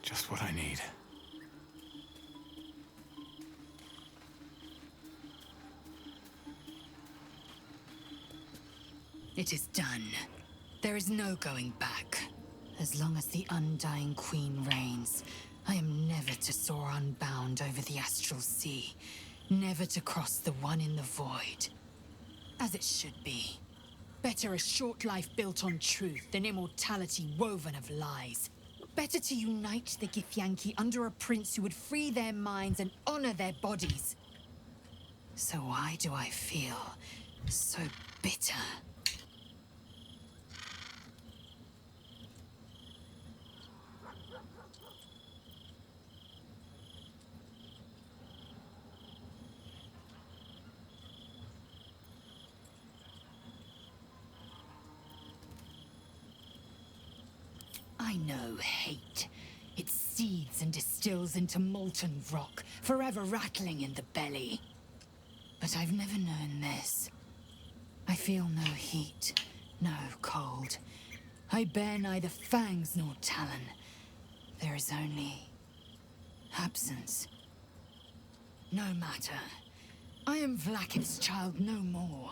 Just what I need. It is done. There is no going back. As long as the Undying Queen reigns, I am never to soar unbound over the astral sea, never to cross the one in the void. As it should be. Better a short life built on truth than immortality woven of lies. Better to unite the Githyanki under a prince who would free their minds and honor their bodies. So why do I feel so bitter? I know hate. It seethes and distills into molten rock, forever rattling in the belly. But I've never known this. I feel no heat, no cold. I bear neither fangs nor talon. There is only absence. No matter. I am Vlaakith's child no more.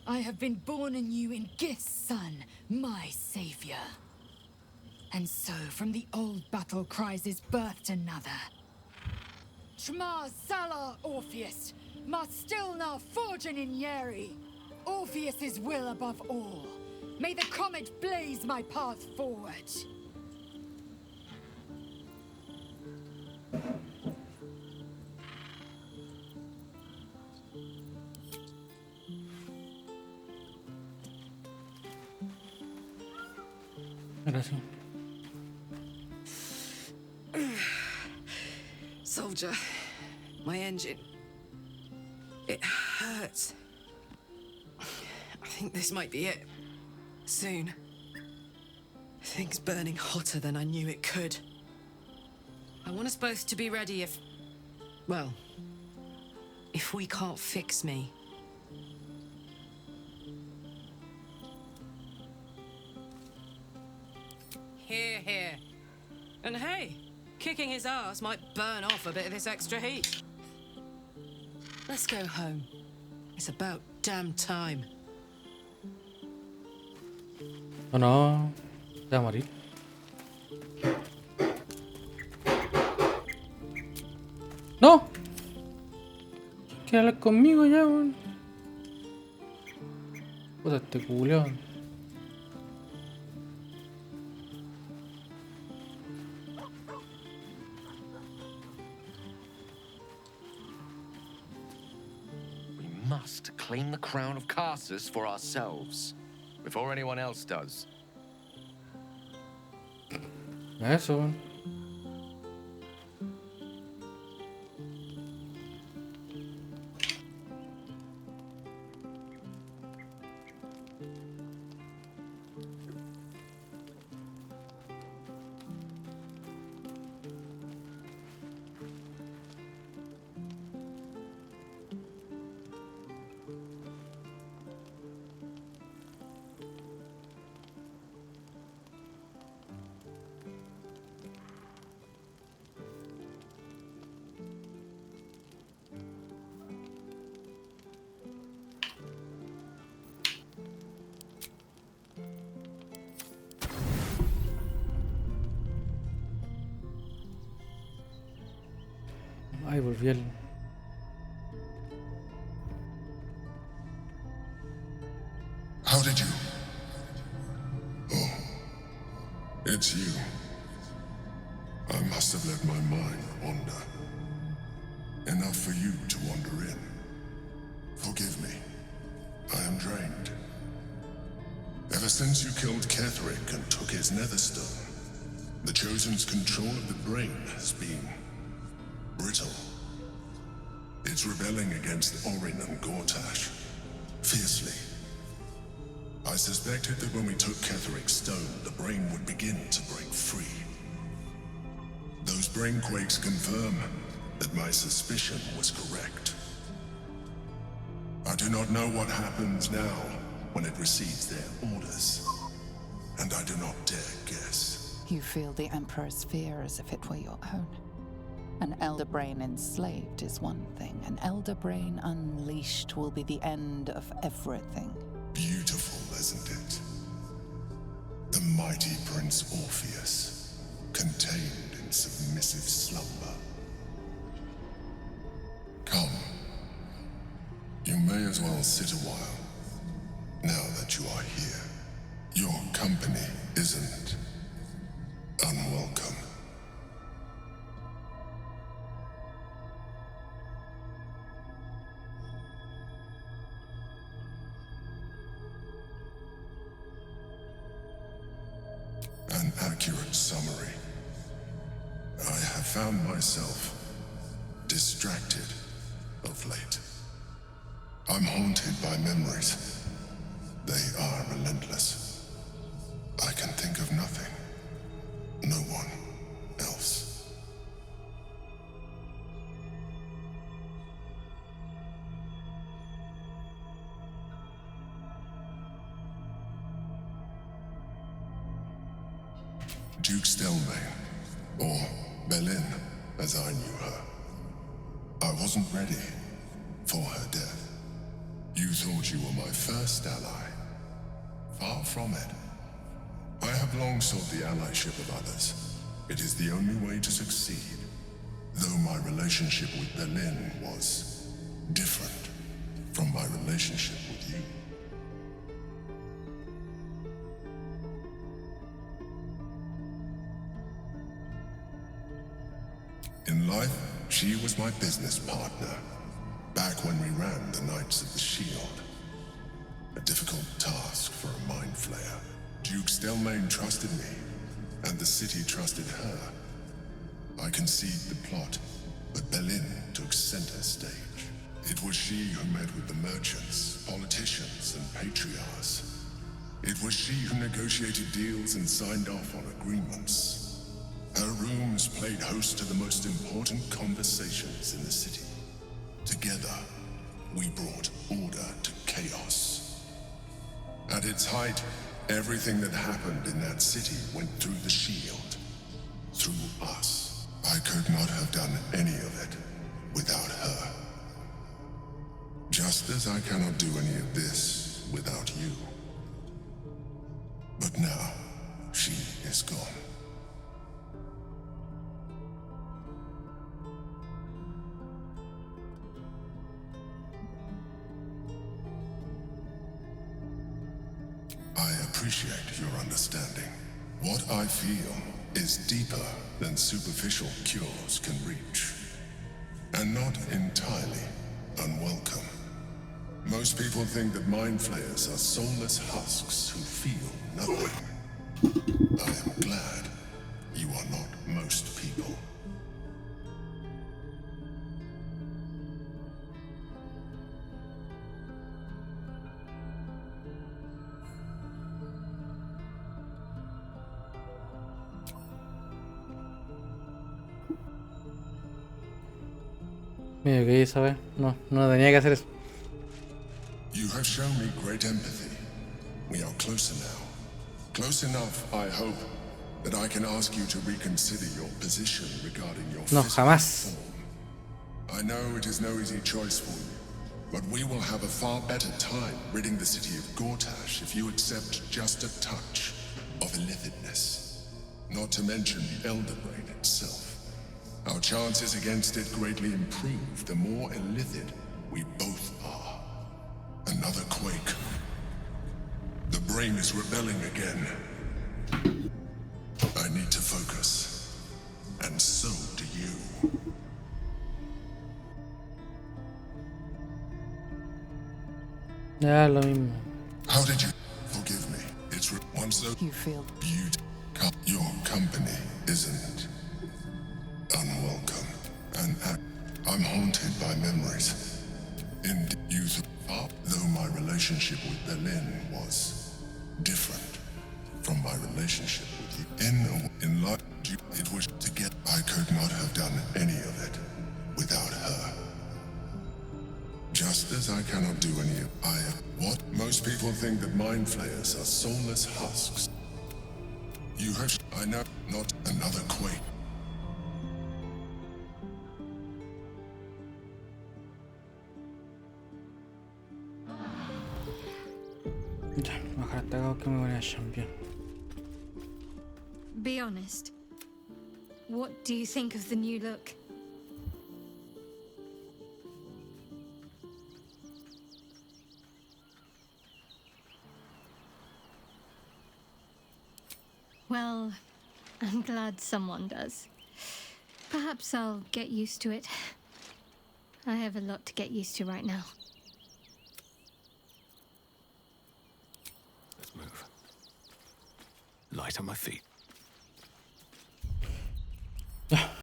I have been born anew in Gith's son, my savior. And so, from the old battle cries is birthed another. Shma Salar Orpheus, Ma Stilna Forgin in Yeri. Orpheus's will above all. May the comet blaze my path forward. Gracias. soldier. My engine. It hurts. I think this might be it. Soon. Things burning hotter than I knew it could. I want us both to be ready if... well, if we can't fix me. Here, here. And hey, kicking his ass might burn off a bit of this extra heat. Let's go home. It's about damn time. Oh no, ya morí. ¡No! ¿Qué hablas conmigo ya, weón? Puta, este culeón. We must claim the crown of Carsus for ourselves, before anyone else does. Eso, weón. Ay, volví al... How did you? Oh, it's you. I must have let my mind wander. Enough for you to wander in. Forgive me. I am drained. Ever since you killed Ketherick and took his netherstone, the Chosen's control of the brain has been brittle. It's rebelling against Orin and Gortash fiercely. I suspected that when we took Ketherick's stone, the brain would begin to break free. Those brain quakes confirm that my suspicion was correct. I do not know what happens now when it receives their orders, and I do not dare guess. You feel the Emperor's fear as if it were your own. An Elder Brain enslaved is one thing. An Elder Brain unleashed will be the end of everything. Beautiful, isn't it? The mighty Prince Orpheus, contained in submissive slumber. Come. You may as well sit a while, now that you are here. Your company isn't unwelcome. An accurate summary. I have found myself distracted of late. I'm haunted by memories. They are relentless. I can think of nothing. No one else. Duke Stelmane, or Belin, as I knew her. I wasn't ready for her death. You thought you were my first ally. Far from it. I have long sought the allyship of others. It is the only way to succeed. Though my relationship with Belin was different from my relationship with you. In life, she was my business partner, back when we ran the Knights of the Shield. A difficult task for a mind flayer. Duke Stelmane trusted me, and the city trusted her. I conceived the plot, But Berlin took center stage. It was she who met with the merchants, politicians, and patriarchs. It was she who negotiated deals and signed off on agreements. Her rooms played host to the most important conversations in the city. Together, we brought order to chaos. At its height, everything that happened in that city went through the shield. Through us. I could not have done any of it without her. Just as I cannot do any of this without you. But now, she is gone. I appreciate your understanding. What I feel is deeper than superficial cures can reach. And not entirely unwelcome. Most people think that mind flayers are soulless husks who feel nothing. I am glad you are not most people. Mira, que saber. No, no tenía que hacer eso. You have shown me great empathy. We are closer now. Close enough, I hope, that I can ask you to reconsider your position regarding your No, physical jamás. form. I know it is no easy choice for you, but we will have a far better time ridding the city of Gortash if you accept just a touch of illithidness. Not to mention the Elder Brain itself. Our chances against it greatly improve the more illithid we both are. Another quake. The brain is rebelling again. I need to focus. And so do you. Ya, lo mismo. How did you forgive me? It's once so You feel your company isn't unwelcome. And I'm haunted by memories. In youth, though my relationship with Berlin was different from my relationship with you. In life, it was to get. I could not have done any of it without her. Just as I cannot do any of what most people think that mind flayers are soulless husks. You have. I know not another quake. Ya, ojalá te haga que me vaya a champion. Be honest. What do you think of the new look? Well, I'm glad someone does. Perhaps I'll get used to it. I have a lot to get used to right now. Let's move. Light on my feet.